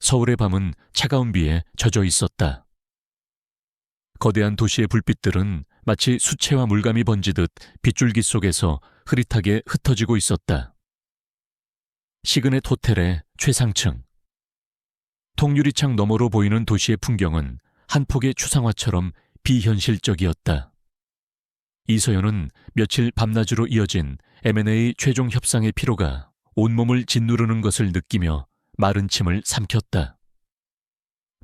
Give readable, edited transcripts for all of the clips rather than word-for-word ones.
서울의 밤은 차가운 비에 젖어 있었다. 거대한 도시의 불빛들은 마치 수채화 물감이 번지듯 빗줄기 속에서 흐릿하게 흩어지고 있었다. 시그넷 호텔의 최상층. 통유리창 너머로 보이는 도시의 풍경은 한 폭의 추상화처럼 비현실적이었다. 이서연은 며칠 밤낮으로 이어진 M&A 최종 협상의 피로가 온몸을 짓누르는 것을 느끼며 마른 침을 삼켰다.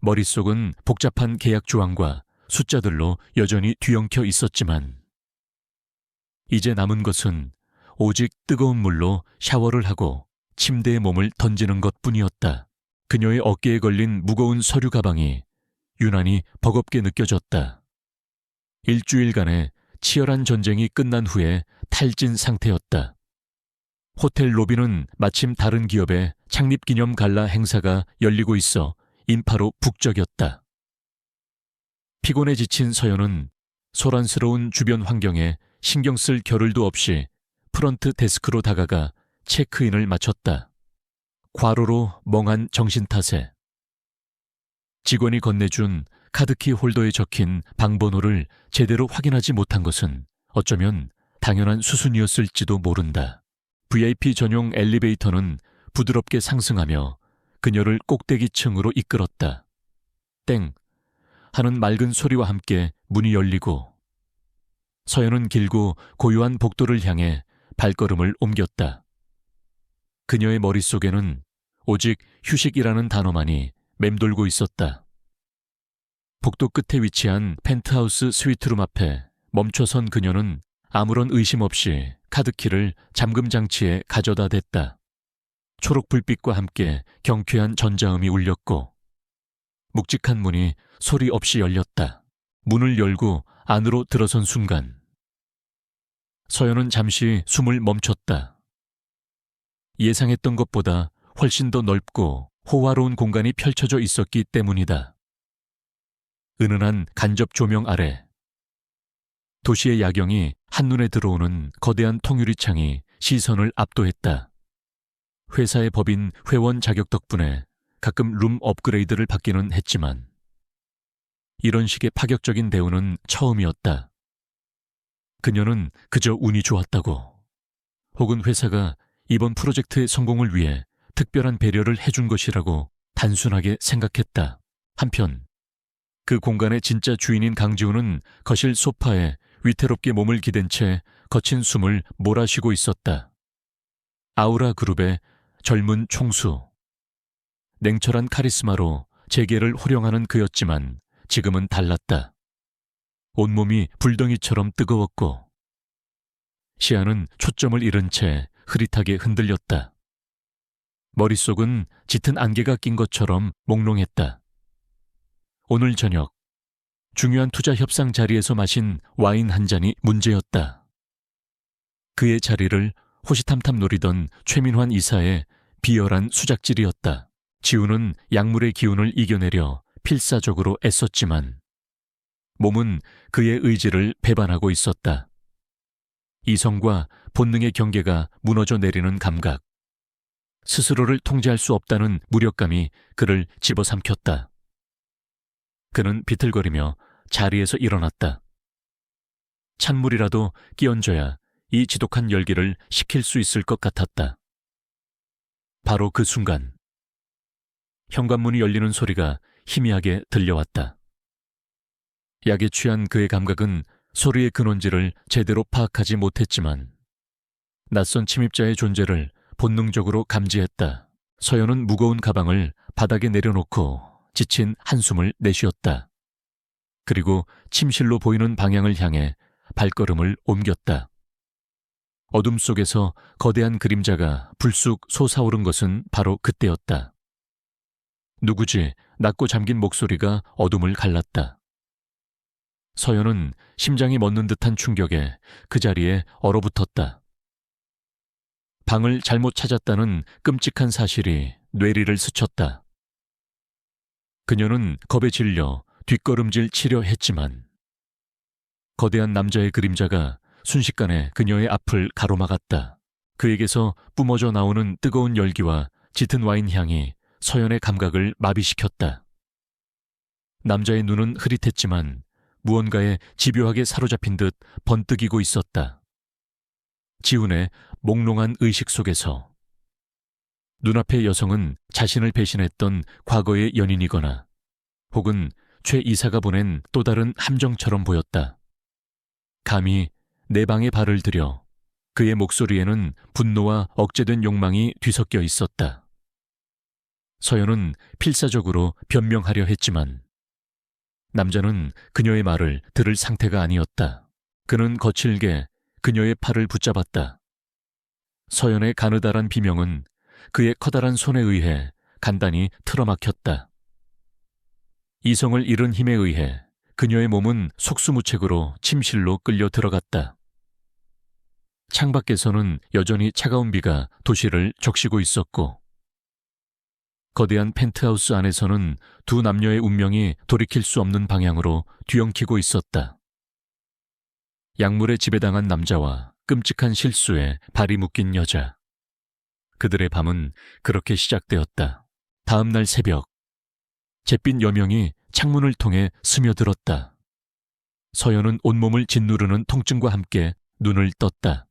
머릿속은 복잡한 계약 조항과 숫자들로 여전히 뒤엉켜 있었지만 이제 남은 것은 오직 뜨거운 물로 샤워를 하고 침대에 몸을 던지는 것뿐이었다. 그녀의 어깨에 걸린 무거운 서류 가방이 유난히 버겁게 느껴졌다. 일주일간의 치열한 전쟁이 끝난 후에 탈진 상태였다. 호텔 로비는 마침 다른 기업의 창립기념 갈라 행사가 열리고 있어 인파로 북적였다. 피곤에 지친 서연은 소란스러운 주변 환경에 신경 쓸 겨를도 없이 프런트 데스크로 다가가 체크인을 마쳤다. 과로로 멍한 정신 탓에 직원이 건네준 카드키 홀더에 적힌 방번호를 제대로 확인하지 못한 것은 어쩌면 당연한 수순이었을지도 모른다. VIP 전용 엘리베이터는 부드럽게 상승하며 그녀를 꼭대기층으로 이끌었다. 땡! 하는 맑은 소리와 함께 문이 열리고 서연은 길고 고요한 복도를 향해 발걸음을 옮겼다. 그녀의 머릿속에는 오직 휴식이라는 단어만이 맴돌고 있었다. 복도 끝에 위치한 펜트하우스 스위트룸 앞에 멈춰선 그녀는 아무런 의심 없이 카드키를 잠금 장치에 가져다 댔다. 초록 불빛과 함께 경쾌한 전자음이 울렸고 묵직한 문이 소리 없이 열렸다. 문을 열고 안으로 들어선 순간 서연은 잠시 숨을 멈췄다. 예상했던 것보다 훨씬 더 넓고 호화로운 공간이 펼쳐져 있었기 때문이다. 은은한 간접 조명 아래 도시의 야경이 한눈에 들어오는 거대한 통유리창이 시선을 압도했다. 회사의 법인 회원 자격 덕분에 가끔 룸 업그레이드를 받기는 했지만 이런 식의 파격적인 대우는 처음이었다. 그녀는 그저 운이 좋았다고, 혹은 회사가 이번 프로젝트의 성공을 위해 특별한 배려를 해준 것이라고 단순하게 생각했다. 한편 그 공간의 진짜 주인인 강지우는 거실 소파에 위태롭게 몸을 기댄 채 거친 숨을 몰아쉬고 있었다. 아우라 그룹의 젊은 총수. 냉철한 카리스마로 재계를 호령하는 그였지만 지금은 달랐다. 온몸이 불덩이처럼 뜨거웠고 시야는 초점을 잃은 채 흐릿하게 흔들렸다. 머릿속은 짙은 안개가 낀 것처럼 몽롱했다. 오늘 저녁 중요한 투자 협상 자리에서 마신 와인 한 잔이 문제였다. 그의 자리를 호시탐탐 노리던 최민환 이사의 비열한 수작질이었다. 지우는 약물의 기운을 이겨내려 필사적으로 애썼지만 몸은 그의 의지를 배반하고 있었다. 이성과 본능의 경계가 무너져 내리는 감각. 스스로를 통제할 수 없다는 무력감이 그를 집어삼켰다. 그는 비틀거리며 자리에서 일어났다. 찬물이라도 끼얹어야 이 지독한 열기를 식힐 수 있을 것 같았다. 바로 그 순간 현관문이 열리는 소리가 희미하게 들려왔다. 약에 취한 그의 감각은 소리의 근원지를 제대로 파악하지 못했지만 낯선 침입자의 존재를 본능적으로 감지했다. 서연은 무거운 가방을 바닥에 내려놓고 지친 한숨을 내쉬었다. 그리고 침실로 보이는 방향을 향해 발걸음을 옮겼다. 어둠 속에서 거대한 그림자가 불쑥 솟아오른 것은 바로 그때였다. 누구지 낮고 잠긴 목소리가 어둠을 갈랐다. 서연은 심장이 멎는 듯한 충격에 그 자리에 얼어붙었다. 방을 잘못 찾았다는 끔찍한 사실이 뇌리를 스쳤다. 그녀는 겁에 질려 뒷걸음질 치려 했지만 거대한 남자의 그림자가 순식간에 그녀의 앞을 가로막았다. 그에게서 뿜어져 나오는 뜨거운 열기와 짙은 와인 향이 서연의 감각을 마비시켰다. 남자의 눈은 흐릿했지만 무언가에 집요하게 사로잡힌 듯 번뜩이고 있었다. 지훈의 몽롱한 의식 속에서 눈앞의 여성은 자신을 배신했던 과거의 연인이거나 혹은 최 이사가 보낸 또 다른 함정처럼 보였다. 감히 내 방에 발을 들여 그의 목소리에는 분노와 억제된 욕망이 뒤섞여 있었다. 서연은 필사적으로 변명하려 했지만 남자는 그녀의 말을 들을 상태가 아니었다. 그는 거칠게 그녀의 팔을 붙잡았다. 서연의 가느다란 비명은 그의 커다란 손에 의해 간단히 틀어막혔다. 이성을 잃은 힘에 의해 그녀의 몸은 속수무책으로 침실로 끌려 들어갔다. 창밖에서는 여전히 차가운 비가 도시를 적시고 있었고 거대한 펜트하우스 안에서는 두 남녀의 운명이 돌이킬 수 없는 방향으로 뒤엉키고 있었다. 약물에 지배당한 남자와 끔찍한 실수에 발이 묶인 여자. 그들의 밤은 그렇게 시작되었다. 다음 날 새벽, 잿빛 여명이 창문을 통해 스며들었다. 서연은 온몸을 짓누르는 통증과 함께 눈을 떴다.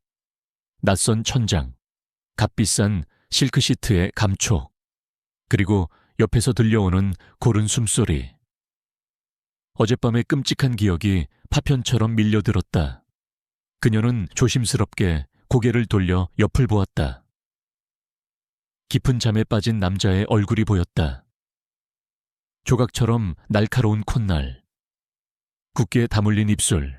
낯선 천장, 값비싼 실크시트의 감촉, 그리고 옆에서 들려오는 고른 숨소리. 어젯밤의 끔찍한 기억이 파편처럼 밀려들었다. 그녀는 조심스럽게 고개를 돌려 옆을 보았다. 깊은 잠에 빠진 남자의 얼굴이 보였다. 조각처럼 날카로운 콧날, 굳게 다물린 입술,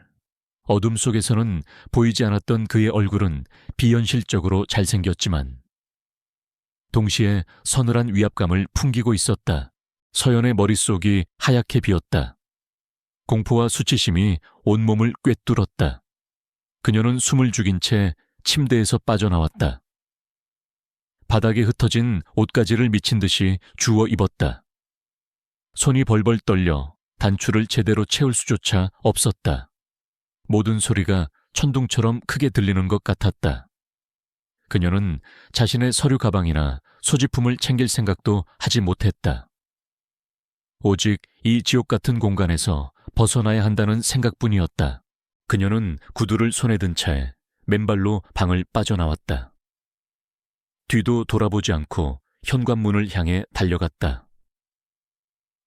어둠 속에서는 보이지 않았던 그의 얼굴은 비현실적으로 잘생겼지만 동시에 서늘한 위압감을 풍기고 있었다. 서연의 머릿속이 하얗게 비었다. 공포와 수치심이 온몸을 꿰뚫었다. 그녀는 숨을 죽인 채 침대에서 빠져나왔다. 바닥에 흩어진 옷가지를 미친 듯이 주워 입었다. 손이 벌벌 떨려 단추를 제대로 채울 수조차 없었다. 모든 소리가 천둥처럼 크게 들리는 것 같았다. 그녀는 자신의 서류 가방이나 소지품을 챙길 생각도 하지 못했다. 오직 이 지옥 같은 공간에서 벗어나야 한다는 생각뿐이었다. 그녀는 구두를 손에 든 채 맨발로 방을 빠져나왔다. 뒤도 돌아보지 않고 현관문을 향해 달려갔다.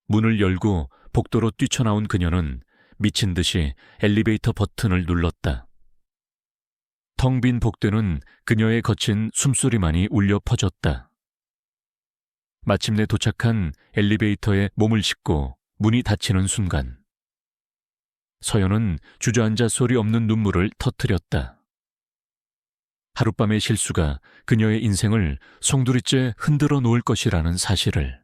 문을 열고 복도로 뛰쳐나온 그녀는 미친 듯이 엘리베이터 버튼을 눌렀다. 텅 빈 복도는 그녀의 거친 숨소리만이 울려 퍼졌다. 마침내 도착한 엘리베이터에 몸을 싣고 문이 닫히는 순간 서연은 주저앉아 소리 없는 눈물을 터뜨렸다. 하룻밤의 실수가 그녀의 인생을 송두리째 흔들어 놓을 것이라는 사실을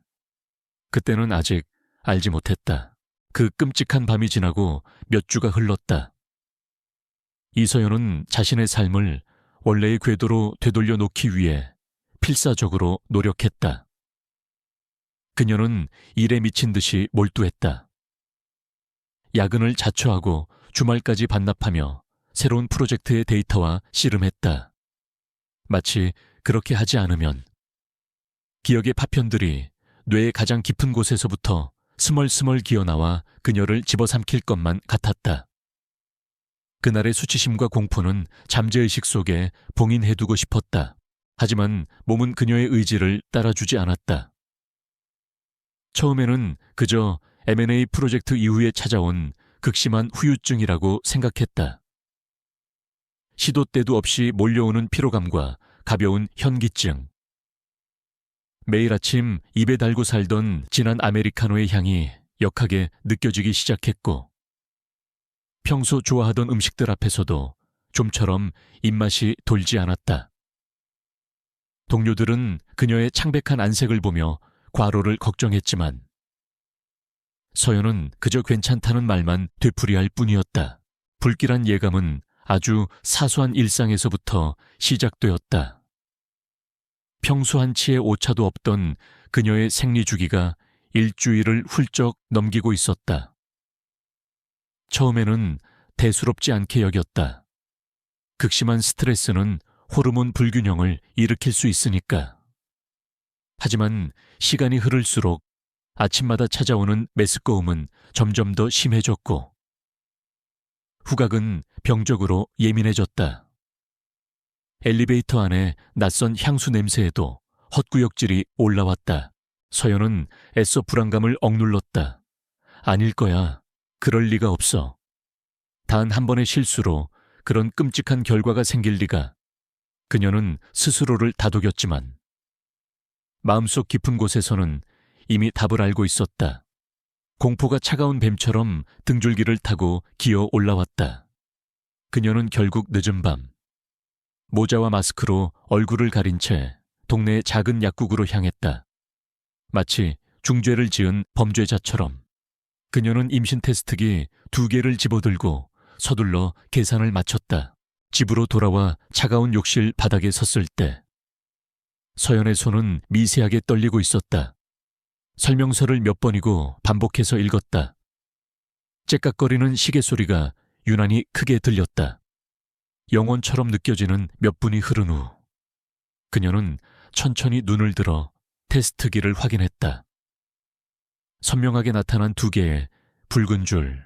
그때는 아직 알지 못했다. 그 끔찍한 밤이 지나고 몇 주가 흘렀다. 이서연은 자신의 삶을 원래의 궤도로 되돌려 놓기 위해 필사적으로 노력했다. 그녀는 일에 미친 듯이 몰두했다. 야근을 자처하고 주말까지 반납하며 새로운 프로젝트의 데이터와 씨름했다. 마치 그렇게 하지 않으면 기억의 파편들이 뇌의 가장 깊은 곳에서부터 스멀스멀 기어나와 그녀를 집어삼킬 것만 같았다. 그날의 수치심과 공포는 잠재의식 속에 봉인해두고 싶었다. 하지만 몸은 그녀의 의지를 따라주지 않았다. 처음에는 그저 M&A 프로젝트 이후에 찾아온 극심한 후유증이라고 생각했다. 시도 때도 없이 몰려오는 피로감과 가벼운 현기증. 매일 아침 입에 달고 살던 진한 아메리카노의 향이 역하게 느껴지기 시작했고 평소 좋아하던 음식들 앞에서도 좀처럼 입맛이 돌지 않았다. 동료들은 그녀의 창백한 안색을 보며 과로를 걱정했지만 서연은 그저 괜찮다는 말만 되풀이할 뿐이었다. 불길한 예감은 아주 사소한 일상에서부터 시작되었다. 평소 한치의 오차도 없던 그녀의 생리주기가 일주일을 훌쩍 넘기고 있었다. 처음에는 대수롭지 않게 여겼다. 극심한 스트레스는 호르몬 불균형을 일으킬 수 있으니까. 하지만 시간이 흐를수록 아침마다 찾아오는 메스꺼움은 점점 더 심해졌고 후각은 병적으로 예민해졌다. 엘리베이터 안에 낯선 향수 냄새에도 헛구역질이 올라왔다. 서연은 애써 불안감을 억눌렀다. 아닐 거야. 그럴 리가 없어. 단 한 번의 실수로 그런 끔찍한 결과가 생길 리가. 그녀는 스스로를 다독였지만 마음속 깊은 곳에서는 이미 답을 알고 있었다. 공포가 차가운 뱀처럼 등줄기를 타고 기어 올라왔다. 그녀는 결국 늦은 밤 모자와 마스크로 얼굴을 가린 채 동네의 작은 약국으로 향했다. 마치 중죄를 지은 범죄자처럼 그녀는 임신 테스트기 2개를 집어들고 서둘러 계산을 마쳤다. 집으로 돌아와 차가운 욕실 바닥에 섰을 때 서연의 손은 미세하게 떨리고 있었다. 설명서를 몇 번이고 반복해서 읽었다. 째깍거리는 시계 소리가 유난히 크게 들렸다. 영혼처럼 느껴지는 몇 분이 흐른 후 그녀는 천천히 눈을 들어 테스트기를 확인했다. 선명하게 나타난 2개의 붉은 줄.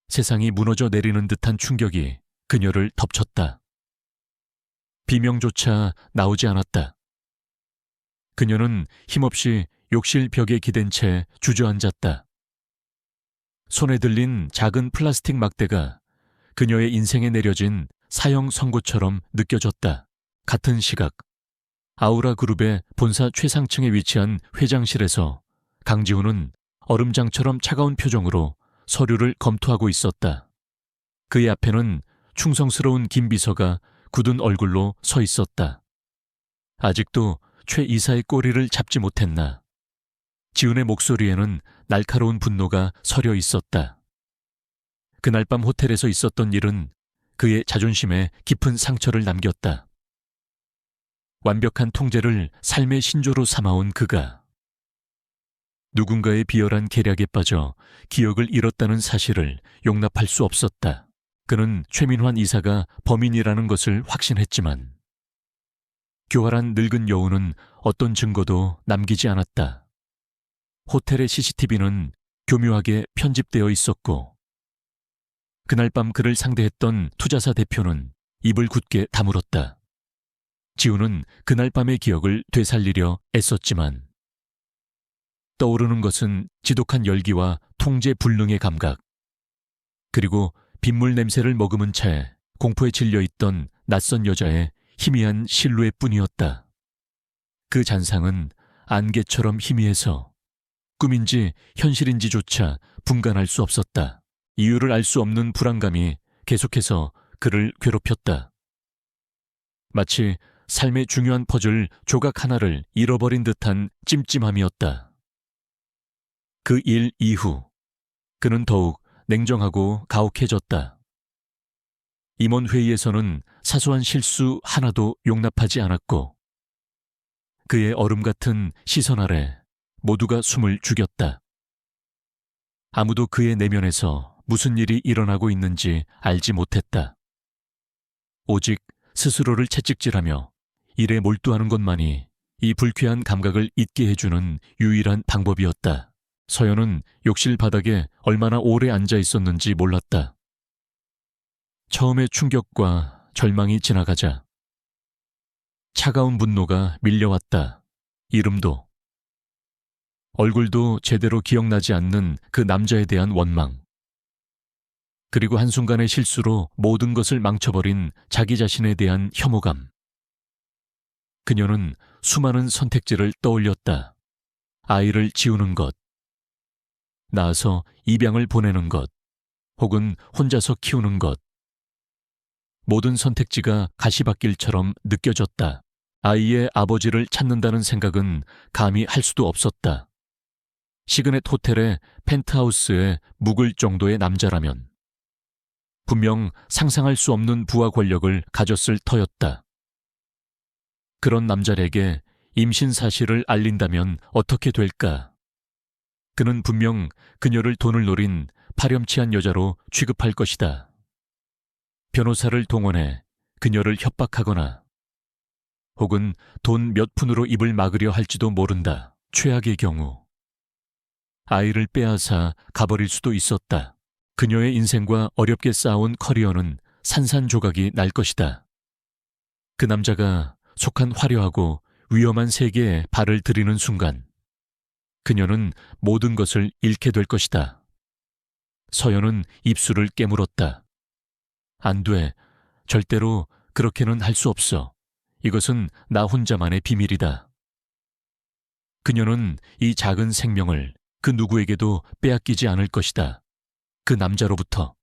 세상이 무너져 내리는 듯한 충격이 그녀를 덮쳤다. 비명조차 나오지 않았다. 그녀는 힘없이 욕실 벽에 기댄 채 주저앉았다. 손에 들린 작은 플라스틱 막대가 그녀의 인생에 내려진 사형 선고처럼 느껴졌다. 같은 시각 아우라 그룹의 본사 최상층에 위치한 회장실에서 강지훈은 얼음장처럼 차가운 표정으로 서류를 검토하고 있었다. 그의 앞에는 충성스러운 김 비서가 굳은 얼굴로 서 있었다. 아직도 최 이사의 꼬리를 잡지 못했나. 지훈의 목소리에는 날카로운 분노가 서려 있었다. 그날 밤 호텔에서 있었던 일은 그의 자존심에 깊은 상처를 남겼다. 완벽한 통제를 삶의 신조로 삼아온 그가 누군가의 비열한 계략에 빠져 기억을 잃었다는 사실을 용납할 수 없었다. 그는 최민환 이사가 범인이라는 것을 확신했지만 교활한 늙은 여우는 어떤 증거도 남기지 않았다. 호텔의 CCTV는 교묘하게 편집되어 있었고 그날 밤 그를 상대했던 투자사 대표는 입을 굳게 다물었다. 지훈은 그날 밤의 기억을 되살리려 애썼지만 떠오르는 것은 지독한 열기와 통제 불능의 감각, 그리고 빗물 냄새를 머금은 채 공포에 질려있던 낯선 여자의 희미한 실루엣뿐이었다. 그 잔상은 안개처럼 희미해서 꿈인지 현실인지조차 분간할 수 없었다. 이유를 알 수 없는 불안감이 계속해서 그를 괴롭혔다. 마치 삶의 중요한 퍼즐 조각 하나를 잃어버린 듯한 찜찜함이었다. 그 일 이후 그는 더욱 냉정하고 가혹해졌다. 임원회의에서는 사소한 실수 하나도 용납하지 않았고 그의 얼음 같은 시선 아래 모두가 숨을 죽였다. 아무도 그의 내면에서 무슨 일이 일어나고 있는지 알지 못했다. 오직 스스로를 채찍질하며 일에 몰두하는 것만이 이 불쾌한 감각을 잊게 해주는 유일한 방법이었다. 서연은 욕실 바닥에 얼마나 오래 앉아 있었는지 몰랐다. 처음의 충격과 절망이 지나가자 차가운 분노가 밀려왔다. 이름도, 얼굴도 제대로 기억나지 않는 그 남자에 대한 원망, 그리고 한순간의 실수로 모든 것을 망쳐버린 자기 자신에 대한 혐오감. 그녀는 수많은 선택지를 떠올렸다. 아이를 지우는 것, 낳아서 입양을 보내는 것, 혹은 혼자서 키우는 것. 모든 선택지가 가시밭길처럼 느껴졌다. 아이의 아버지를 찾는다는 생각은 감히 할 수도 없었다. 시그넷 호텔의 펜트하우스에 묵을 정도의 남자라면 분명 상상할 수 없는 부와 권력을 가졌을 터였다. 그런 남자에게 임신 사실을 알린다면 어떻게 될까? 그는 분명 그녀를 돈을 노린 파렴치한 여자로 취급할 것이다. 변호사를 동원해 그녀를 협박하거나 혹은 돈 몇 푼으로 입을 막으려 할지도 모른다. 최악의 경우. 아이를 빼앗아 가버릴 수도 있었다. 그녀의 인생과 어렵게 쌓아온 커리어는 산산조각이 날 것이다. 그 남자가 속한 화려하고 위험한 세계에 발을 들이는 순간 그녀는 모든 것을 잃게 될 것이다. 서연은 입술을 깨물었다. 안 돼. 절대로 그렇게는 할 수 없어. 이것은 나 혼자만의 비밀이다. 그녀는 이 작은 생명을 그 누구에게도 빼앗기지 않을 것이다. 그 남자로부터.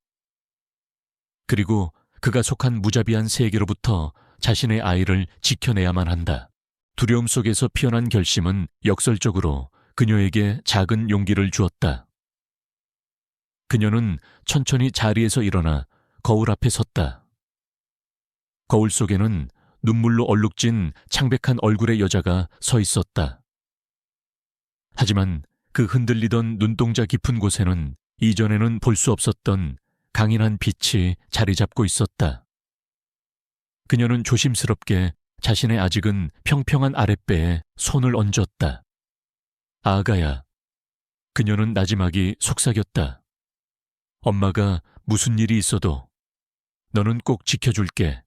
그리고 그가 속한 무자비한 세계로부터 자신의 아이를 지켜내야만 한다. 두려움 속에서 피어난 결심은 역설적으로 그녀에게 작은 용기를 주었다. 그녀는 천천히 자리에서 일어나 거울 앞에 섰다. 거울 속에는 눈물로 얼룩진 창백한 얼굴의 여자가 서 있었다. 하지만 그 흔들리던 눈동자 깊은 곳에는 이전에는 볼 수 없었던 강인한 빛이 자리 잡고 있었다. 그녀는 조심스럽게 자신의 아직은 평평한 아랫배에 손을 얹었다. 아가야. 그녀는 나지막이 속삭였다. 엄마가 무슨 일이 있어도 너는 꼭 지켜줄게.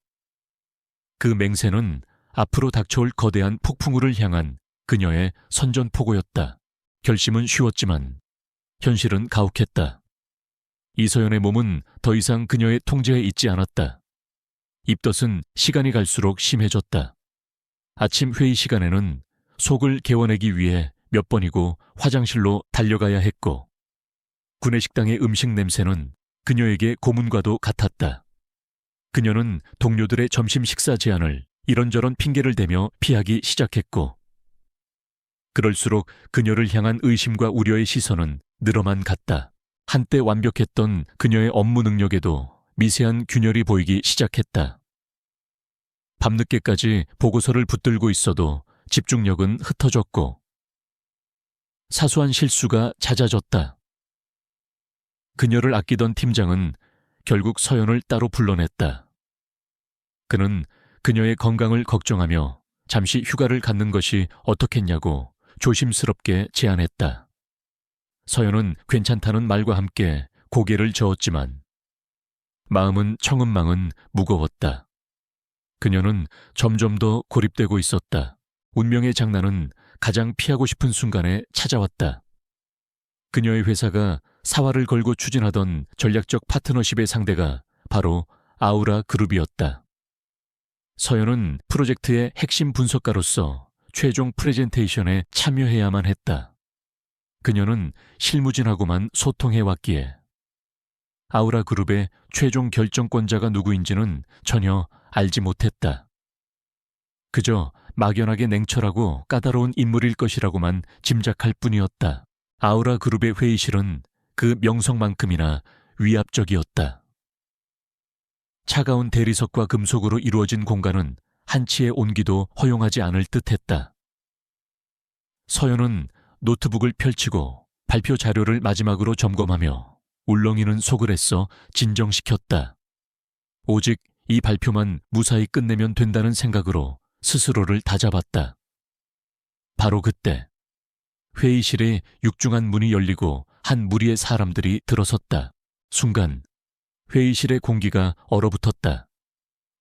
그 맹세는 앞으로 닥쳐올 거대한 폭풍우를 향한 그녀의 선전포고였다. 결심은 쉬웠지만 현실은 가혹했다. 이서연의 몸은 더 이상 그녀의 통제에 있지 않았다. 입덧은 시간이 갈수록 심해졌다. 아침 회의 시간에는 속을 개워내기 위해 몇 번이고 화장실로 달려가야 했고 구내식당의 음식 냄새는 그녀에게 고문과도 같았다. 그녀는 동료들의 점심 식사 제안을 이런저런 핑계를 대며 피하기 시작했고 그럴수록 그녀를 향한 의심과 우려의 시선은 늘어만 갔다. 한때 완벽했던 그녀의 업무 능력에도 미세한 균열이 보이기 시작했다. 밤늦게까지 보고서를 붙들고 있어도 집중력은 흩어졌고 사소한 실수가 잦아졌다. 그녀를 아끼던 팀장은 결국 서연을 따로 불러냈다. 그는 그녀의 건강을 걱정하며 잠시 휴가를 갖는 것이 어떻겠냐고 조심스럽게 제안했다. 서연은 괜찮다는 말과 함께 고개를 저었지만 마음은 청은망은 무거웠다. 그녀는 점점 더 고립되고 있었다. 운명의 장난은 가장 피하고 싶은 순간에 찾아왔다. 그녀의 회사가 사활을 걸고 추진하던 전략적 파트너십의 상대가 바로 아우라 그룹이었다. 서연은 프로젝트의 핵심 분석가로서 최종 프레젠테이션에 참여해야만 했다. 그녀는 실무진하고만 소통해왔기에 아우라 그룹의 최종 결정권자가 누구인지는 전혀 알지 못했다. 그저 막연하게 냉철하고 까다로운 인물일 것이라고만 짐작할 뿐이었다. 아우라 그룹의 회의실은 그 명성만큼이나 위압적이었다. 차가운 대리석과 금속으로 이루어진 공간은 한치의 온기도 허용하지 않을 듯했다. 서연은 노트북을 펼치고 발표 자료를 마지막으로 점검하며 울렁이는 속을 애써 진정시켰다. 오직 이 발표만 무사히 끝내면 된다는 생각으로 스스로를 다잡았다. 바로 그때 회의실에 육중한 문이 열리고 한 무리의 사람들이 들어섰다. 순간 회의실의 공기가 얼어붙었다.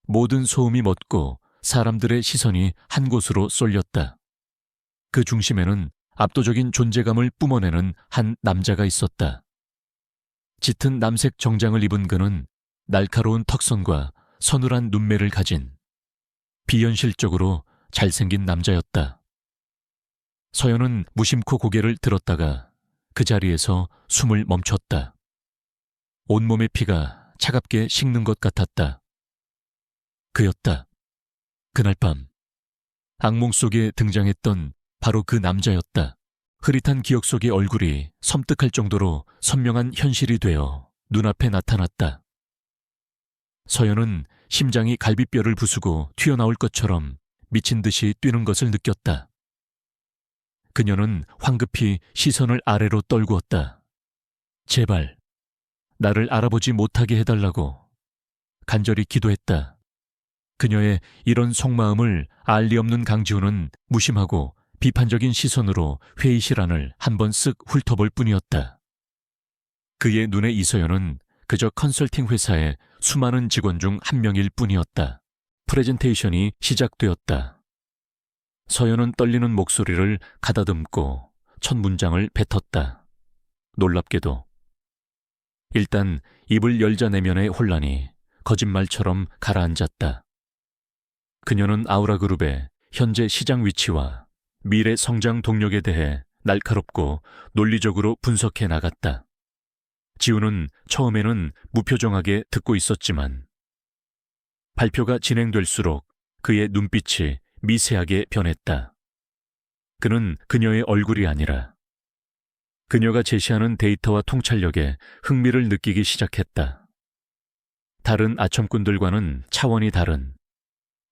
모든 소음이 멎고 사람들의 시선이 한 곳으로 쏠렸다. 그 중심에는 압도적인 존재감을 뿜어내는 한 남자가 있었다. 짙은 남색 정장을 입은 그는 날카로운 턱선과 서늘한 눈매를 가진 비현실적으로 잘생긴 남자였다. 서연은 무심코 고개를 들었다가 그 자리에서 숨을 멈췄다. 온몸의 피가 차갑게 식는 것 같았다. 그였다. 그날 밤 악몽 속에 등장했던 바로 그 남자였다. 흐릿한 기억 속의 얼굴이 섬뜩할 정도로 선명한 현실이 되어 눈앞에 나타났다. 서연은 심장이 갈비뼈를 부수고 튀어나올 것처럼 미친 듯이 뛰는 것을 느꼈다. 그녀는 황급히 시선을 아래로 떨구었다. 제발 나를 알아보지 못하게 해달라고 간절히 기도했다. 그녀의 이런 속마음을 알 리 없는 강지훈은 무심하고 비판적인 시선으로 회의실 안을 한번 쓱 훑어볼 뿐이었다. 그의 눈에 이서연은 그저 컨설팅 회사의 수많은 직원 중 한 명일 뿐이었다. 프레젠테이션이 시작되었다. 서연은 떨리는 목소리를 가다듬고 첫 문장을 뱉었다. 놀랍게도. 일단 입을 열자 내면의 혼란이 거짓말처럼 가라앉았다. 그녀는 아우라그룹의 현재 시장 위치와 미래 성장 동력에 대해 날카롭고 논리적으로 분석해 나갔다. 지우는 처음에는 무표정하게 듣고 있었지만 발표가 진행될수록 그의 눈빛이 미세하게 변했다. 그는 그녀의 얼굴이 아니라 그녀가 제시하는 데이터와 통찰력에 흥미를 느끼기 시작했다. 다른 아첨꾼들과는 차원이 다른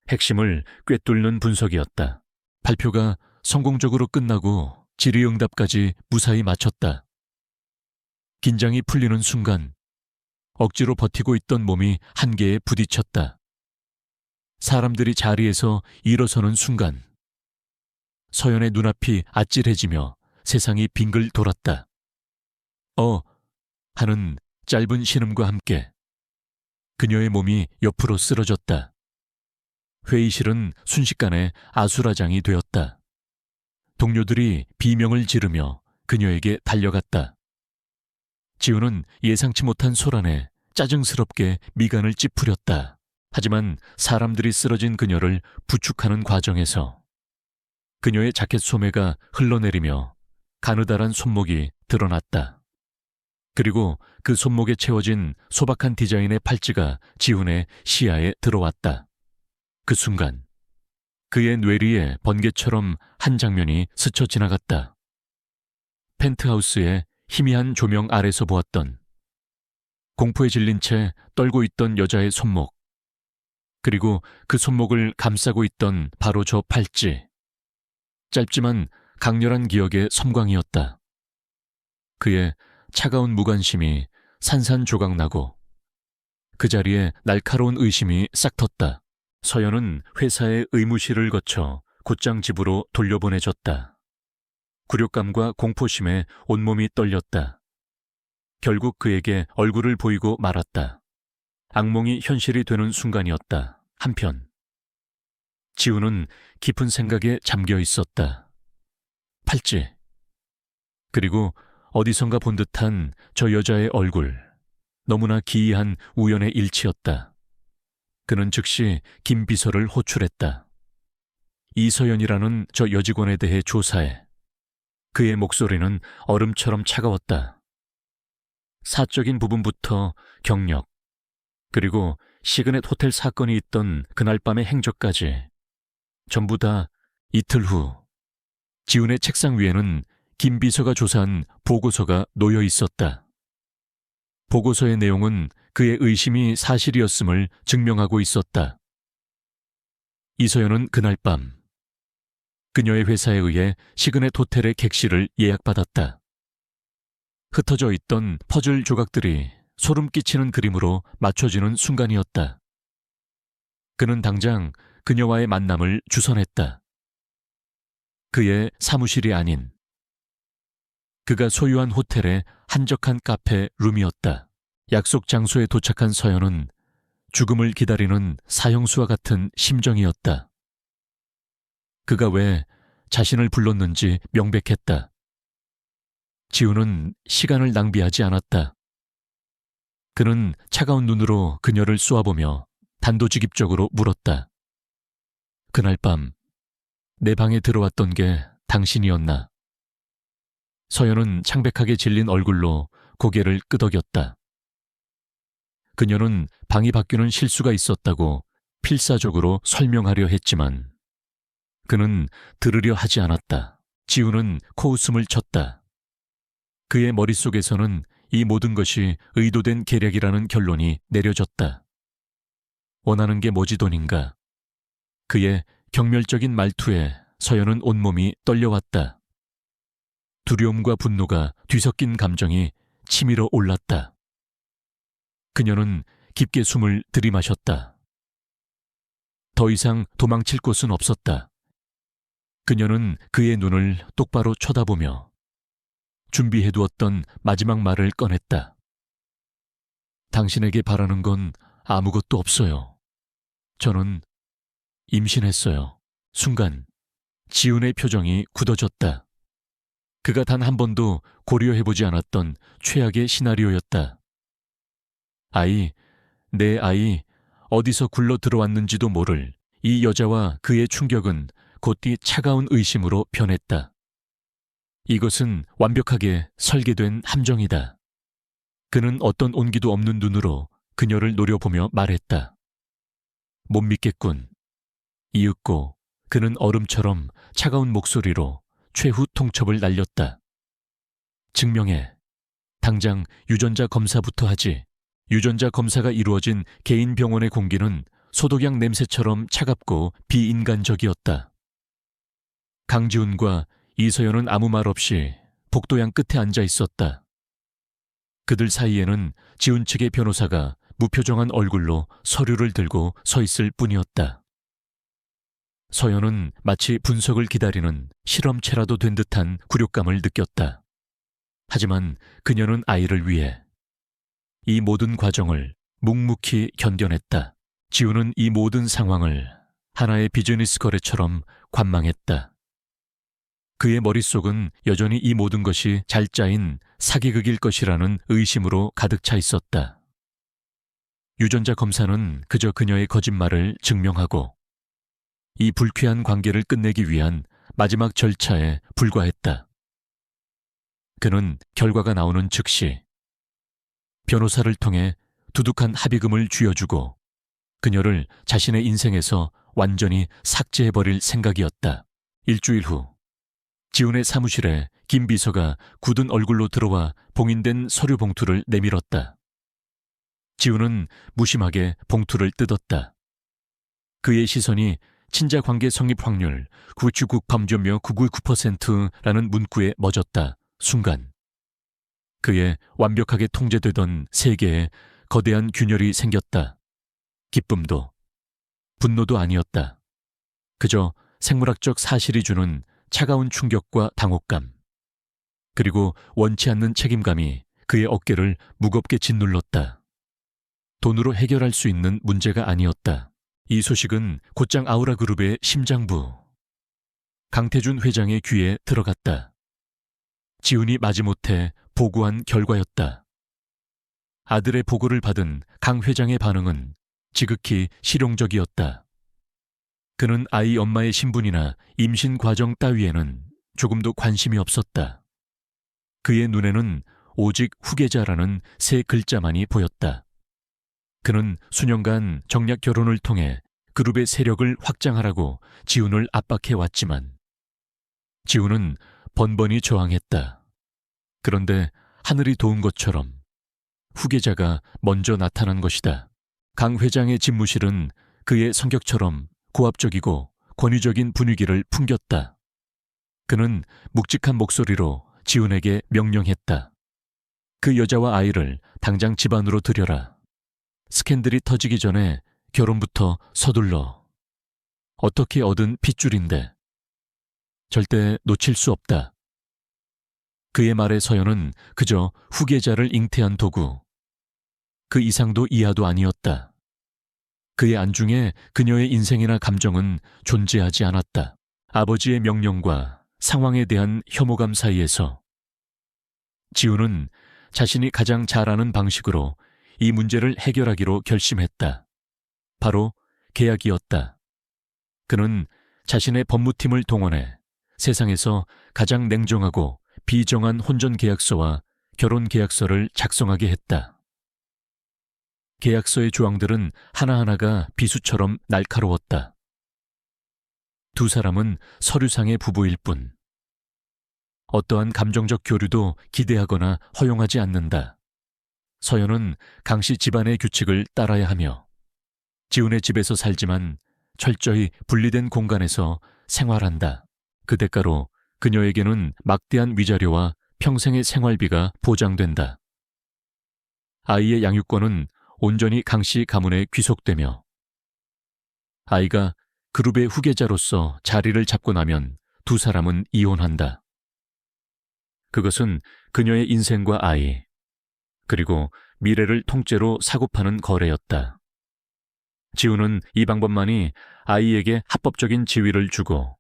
핵심을 꿰뚫는 분석이었다. 발표가 성공적으로 끝나고 질의응답까지 무사히 마쳤다. 긴장이 풀리는 순간 억지로 버티고 있던 몸이 한계에 부딪혔다. 사람들이 자리에서 일어서는 순간 서연의 눈앞이 아찔해지며 세상이 빙글 돌았다. 하는 짧은 신음과 함께 그녀의 몸이 옆으로 쓰러졌다. 회의실은 순식간에 아수라장이 되었다. 동료들이 비명을 지르며 그녀에게 달려갔다. 지우는 예상치 못한 소란에 짜증스럽게 미간을 찌푸렸다. 하지만 사람들이 쓰러진 그녀를 부축하는 과정에서 그녀의 자켓 소매가 흘러내리며 가느다란 손목이 드러났다. 그리고 그 손목에 채워진 소박한 디자인의 팔찌가 지훈의 시야에 들어왔다. 그 순간 그의 뇌리에 번개처럼 한 장면이 스쳐 지나갔다. 펜트하우스의 희미한 조명 아래서 보았던 공포에 질린 채 떨고 있던 여자의 손목, 그리고 그 손목을 감싸고 있던 바로 저 팔찌. 짧지만 강렬한 기억의 섬광이었다. 그의 차가운 무관심이 산산조각나고 그 자리에 날카로운 의심이 싹 텄다. 서연은 회사의 의무실을 거쳐 곧장 집으로 돌려보내졌다. 굴욕감과 공포심에 온몸이 떨렸다. 결국 그에게 얼굴을 보이고 말았다. 악몽이 현실이 되는 순간이었다. 한편 지우는 깊은 생각에 잠겨 있었다. 팔찌, 그리고 어디선가 본 듯한 저 여자의 얼굴, 너무나 기이한 우연의 일치였다. 그는 즉시 김 비서를 호출했다. 이서연이라는 저 여직원에 대해 조사해. 그의 목소리는 얼음처럼 차가웠다. 사적인 부분부터 경력, 그리고 시그넷 호텔 사건이 있던 그날 밤의 행적까지 전부 다 이틀 후 지훈의 책상 위에는 김 비서가 조사한 보고서가 놓여 있었다. 보고서의 내용은 그의 의심이 사실이었음을 증명하고 있었다. 이서연은 그날 밤 그녀의 회사에 의해 시그넷 호텔의 객실을 예약받았다. 흩어져 있던 퍼즐 조각들이 소름 끼치는 그림으로 맞춰지는 순간이었다. 그는 당장 그녀와의 만남을 주선했다. 그의 사무실이 아닌 그가 소유한 호텔의 한적한 카페 룸이었다. 약속 장소에 도착한 서연은 죽음을 기다리는 사형수와 같은 심정이었다. 그가 왜 자신을 불렀는지 명백했다. 지우는 시간을 낭비하지 않았다. 그는 차가운 눈으로 그녀를 쏘아보며 단도직입적으로 물었다. 그날 밤 내 방에 들어왔던 게 당신이었나? 서연은 창백하게 질린 얼굴로 고개를 끄덕였다. 그녀는 방이 바뀌는 실수가 있었다고 필사적으로 설명하려 했지만 그는 들으려 하지 않았다. 지우는 코웃음을 쳤다. 그의 머릿속에서는 이 모든 것이 의도된 계략이라는 결론이 내려졌다. 원하는 게 뭐지 돈인가? 그의 경멸적인 말투에 서연은 온몸이 떨려왔다. 두려움과 분노가 뒤섞인 감정이 치밀어 올랐다. 그녀는 깊게 숨을 들이마셨다. 더 이상 도망칠 곳은 없었다. 그녀는 그의 눈을 똑바로 쳐다보며 준비해두었던 마지막 말을 꺼냈다. 당신에게 바라는 건 아무것도 없어요. 저는 임신했어요. 순간 지훈의 표정이 굳어졌다. 그가 단 한 번도 고려해보지 않았던 최악의 시나리오였다. 내 아이, 어디서 굴러 들어왔는지도 모를 이 여자와 그의 충격은 곧뒤 차가운 의심으로 변했다. 이것은 완벽하게 설계된 함정이다. 그는 어떤 온기도 없는 눈으로 그녀를 노려보며 말했다. 못 믿겠군. 이윽고 그는 얼음처럼 차가운 목소리로 최후 통첩을 날렸다. 증명해. 당장 유전자 검사부터 하지. 유전자 검사가 이루어진 개인 병원의 공기는 소독약 냄새처럼 차갑고 비인간적이었다. 강지훈과 이서연은 아무 말 없이 복도양 끝에 앉아 있었다. 그들 사이에는 지훈 측의 변호사가 무표정한 얼굴로 서류를 들고 서 있을 뿐이었다. 서연은 마치 분석을 기다리는 실험체라도 된 듯한 굴욕감을 느꼈다. 하지만 그녀는 아이를 위해 이 모든 과정을 묵묵히 견뎌냈다. 지훈은 이 모든 상황을 하나의 비즈니스 거래처럼 관망했다. 그의 머릿속은 여전히 이 모든 것이 잘 짜인 사기극일 것이라는 의심으로 가득 차 있었다. 유전자 검사는 그저 그녀의 거짓말을 증명하고 이 불쾌한 관계를 끝내기 위한 마지막 절차에 불과했다. 그는 결과가 나오는 즉시 변호사를 통해 두둑한 합의금을 쥐어주고 그녀를 자신의 인생에서 완전히 삭제해버릴 생각이었다. 일주일 후 지훈의 사무실에 김 비서가 굳은 얼굴로 들어와 봉인된 서류 봉투를 내밀었다. 지훈은 무심하게 봉투를 뜯었다. 그의 시선이 친자관계 성립 확률 99.99%라는 문구에 멎었다. 순간 그의 완벽하게 통제되던 세계에 거대한 균열이 생겼다. 기쁨도 분노도 아니었다. 그저 생물학적 사실이 주는 차가운 충격과 당혹감, 그리고 원치 않는 책임감이 그의 어깨를 무겁게 짓눌렀다. 돈으로 해결할 수 있는 문제가 아니었다. 이 소식은 곧장 아우라그룹의 심장부 강태준 회장의 귀에 들어갔다. 지훈이 마지못해 보고한 결과였다. 아들의 보고를 받은 강 회장의 반응은 지극히 실용적이었다. 그는 아이 엄마의 신분이나 임신 과정 따위에는 조금도 관심이 없었다. 그의 눈에는 오직 후계자라는 세 글자만이 보였다. 그는 수년간 정략 결혼을 통해 그룹의 세력을 확장하라고 지훈을 압박해왔지만 지훈은 번번이 저항했다. 그런데 하늘이 도운 것처럼 후계자가 먼저 나타난 것이다. 강 회장의 집무실은 그의 성격처럼 고압적이고 권위적인 분위기를 풍겼다. 그는 묵직한 목소리로 지훈에게 명령했다. 그 여자와 아이를 당장 집안으로 들여라. 스캔들이 터지기 전에 결혼부터 서둘러. 어떻게 얻은 핏줄인데. 절대 놓칠 수 없다. 그의 말에 서연은 그저 후계자를 잉태한 도구. 그 이상도 이하도 아니었다. 그의 안중에 그녀의 인생이나 감정은 존재하지 않았다. 아버지의 명령과 상황에 대한 혐오감 사이에서 지훈은 자신이 가장 잘 아는 방식으로 이 문제를 해결하기로 결심했다. 바로 계약이었다. 그는 자신의 법무팀을 동원해 세상에서 가장 냉정하고 비정한 혼전계약서와 결혼계약서를 작성하게 했다. 계약서의 조항들은 하나하나가 비수처럼 날카로웠다. 두 사람은 서류상의 부부일 뿐. 어떠한 감정적 교류도 기대하거나 허용하지 않는다. 서연은 강씨 집안의 규칙을 따라야 하며 지훈의 집에서 살지만 철저히 분리된 공간에서 생활한다. 그 대가로 그녀에게는 막대한 위자료와 평생의 생활비가 보장된다. 아이의 양육권은 온전히 강씨 가문에 귀속되며 아이가 그룹의 후계자로서 자리를 잡고 나면 두 사람은 이혼한다. 그것은 그녀의 인생과 아이, 그리고 미래를 통째로 사고 파는 거래였다. 지우는 이 방법만이 아이에게 합법적인 지위를 주고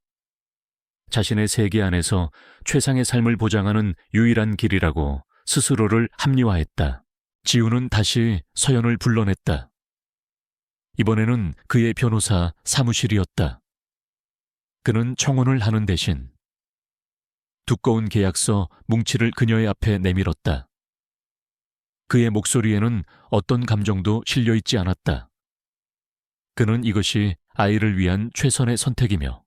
자신의 세계 안에서 최상의 삶을 보장하는 유일한 길이라고 스스로를 합리화했다. 지우는 다시 서연을 불러냈다. 이번에는 그의 변호사 사무실이었다. 그는 청혼을 하는 대신 두꺼운 계약서 뭉치를 그녀의 앞에 내밀었다. 그의 목소리에는 어떤 감정도 실려있지 않았다. 그는 이것이 아이를 위한 최선의 선택이며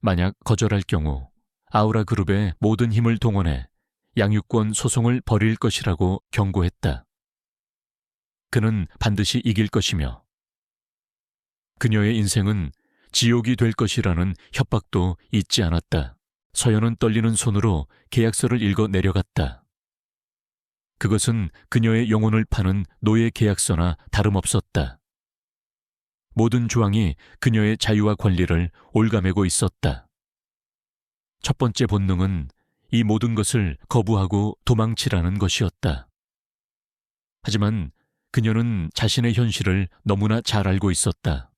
만약 거절할 경우 아우라 그룹의 모든 힘을 동원해 양육권 소송을 벌일 것이라고 경고했다. 그는 반드시 이길 것이며 그녀의 인생은 지옥이 될 것이라는 협박도 잊지 않았다. 서연은 떨리는 손으로 계약서를 읽어 내려갔다. 그것은 그녀의 영혼을 파는 노예 계약서나 다름없었다. 모든 조항이 그녀의 자유와 권리를 올가매고 있었다. 첫 번째 본능은 이 모든 것을 거부하고 도망치라는 것이었다. 하지만 그녀는 자신의 현실을 너무나 잘 알고 있었다.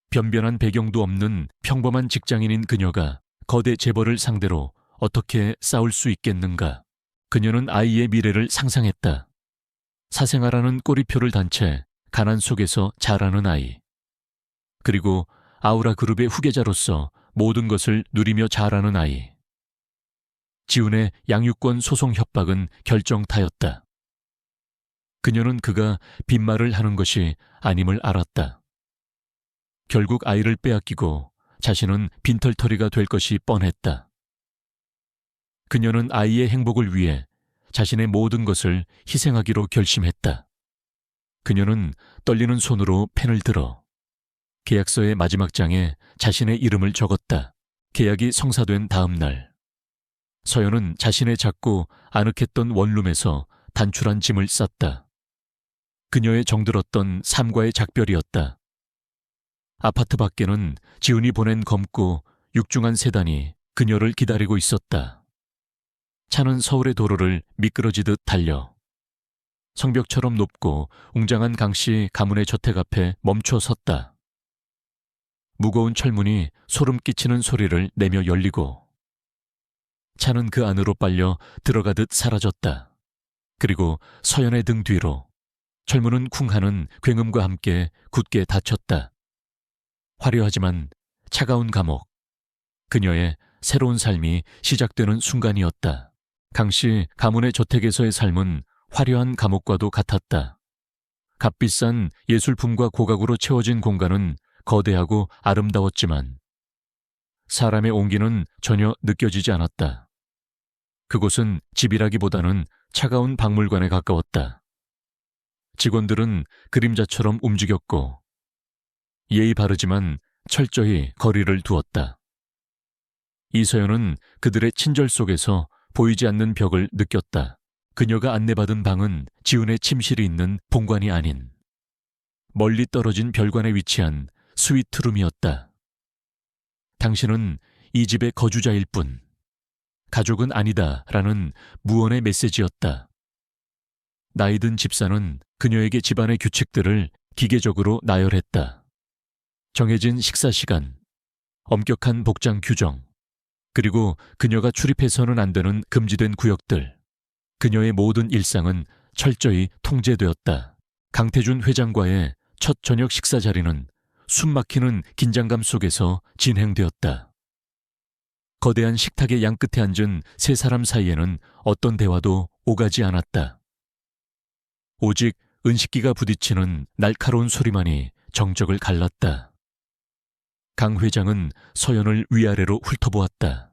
변변한 배경도 없는 평범한 직장인인 그녀가 거대 재벌을 상대로 어떻게 싸울 수 있겠는가? 그녀는 아이의 미래를 상상했다. 사생아라는 꼬리표를 단 채 가난 속에서 자라는 아이. 그리고 아우라 그룹의 후계자로서 모든 것을 누리며 자라는 아이. 지훈의 양육권 소송 협박은 결정타였다. 그녀는 그가 빈말을 하는 것이 아님을 알았다. 결국 아이를 빼앗기고 자신은 빈털터리가 될 것이 뻔했다. 그녀는 아이의 행복을 위해 자신의 모든 것을 희생하기로 결심했다. 그녀는 떨리는 손으로 펜을 들어 계약서의 마지막 장에 자신의 이름을 적었다. 계약이 성사된 다음 날, 서연은 자신의 작고 아늑했던 원룸에서 단출한 짐을 쌌다. 그녀의 정들었던 삶과의 작별이었다. 아파트 밖에는 지훈이 보낸 검고 육중한 세단이 그녀를 기다리고 있었다. 차는 서울의 도로를 미끄러지듯 달려 성벽처럼 높고 웅장한 강씨 가문의 저택 앞에 멈춰 섰다. 무거운 철문이 소름 끼치는 소리를 내며 열리고 차는 그 안으로 빨려 들어가듯 사라졌다. 그리고 서연의 등 뒤로 철문은 쿵 하는 굉음과 함께 굳게 닫혔다. 화려하지만 차가운 감옥, 그녀의 새로운 삶이 시작되는 순간이었다. 강씨 가문의 저택에서의 삶은 화려한 감옥과도 같았다. 값비싼 예술품과 고각으로 채워진 공간은 거대하고 아름다웠지만 사람의 온기는 전혀 느껴지지 않았다. 그곳은 집이라기보다는 차가운 박물관에 가까웠다. 직원들은 그림자처럼 움직였고 예의 바르지만 철저히 거리를 두었다. 이서연은 그들의 친절 속에서 보이지 않는 벽을 느꼈다. 그녀가 안내받은 방은 지훈의 침실이 있는 본관이 아닌 멀리 떨어진 별관에 위치한 스위트룸이었다. 당신은 이 집의 거주자일 뿐, 가족은 아니다라는 무언의 메시지였다. 나이든 집사는 그녀에게 집안의 규칙들을 기계적으로 나열했다. 정해진 식사 시간, 엄격한 복장 규정, 그리고 그녀가 출입해서는 안 되는 금지된 구역들. 그녀의 모든 일상은 철저히 통제되었다. 강태준 회장과의 첫 저녁 식사 자리는 숨막히는 긴장감 속에서 진행되었다. 거대한 식탁의 양끝에 앉은 세 사람 사이에는 어떤 대화도 오가지 않았다. 오직 은식기가 부딪히는 날카로운 소리만이 정적을 갈랐다. 강 회장은 서연을 위아래로 훑어보았다.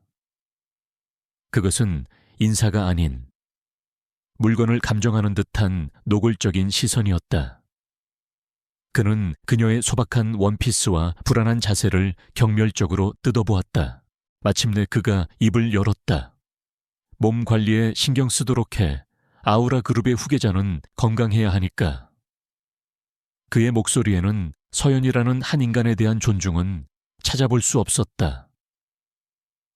그것은 인사가 아닌 물건을 감정하는 듯한 노골적인 시선이었다. 그는 그녀의 소박한 원피스와 불안한 자세를 경멸적으로 뜯어보았다. 마침내 그가 입을 열었다. 몸 관리에 신경 쓰도록 해. 아우라 그룹의 후계자는 건강해야 하니까. 그의 목소리에는 서연이라는 한 인간에 대한 존중은 찾아볼 수 없었다.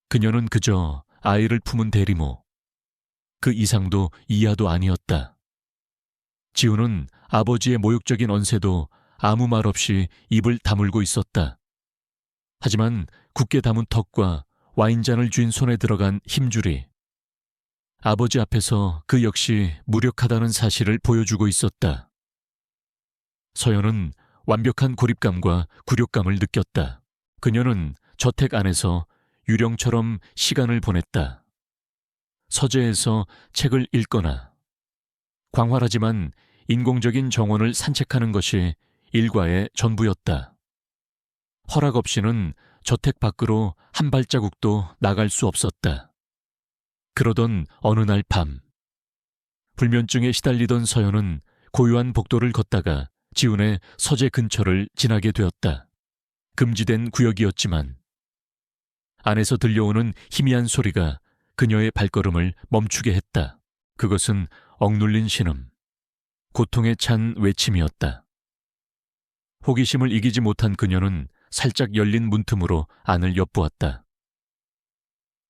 그녀는 그저 아이를 품은 대리모. 그 이상도 이하도 아니었다. 지우는 아버지의 모욕적인 언세도 아무 말 없이 입을 다물고 있었다. 하지만 굳게 담은 턱과 와인잔을 쥔 손에 들어간 힘줄이 아버지 앞에서 그 역시 무력하다는 사실을 보여주고 있었다. 서연은 완벽한 고립감과 굴욕감을 느꼈다. 그녀는 저택 안에서 유령처럼 시간을 보냈다. 서재에서 책을 읽거나 광활하지만 인공적인 정원을 산책하는 것이 일과의 전부였다. 허락 없이는 저택 밖으로 한 발자국도 나갈 수 없었다. 그러던 어느 날 밤, 불면증에 시달리던 서연은 고요한 복도를 걷다가 지훈의 서재 근처를 지나게 되었다. 금지된 구역이었지만 안에서 들려오는 희미한 소리가 그녀의 발걸음을 멈추게 했다. 그것은 억눌린 신음, 고통에 찬 외침이었다. 호기심을 이기지 못한 그녀는 살짝 열린 문틈으로 안을 엿보았다.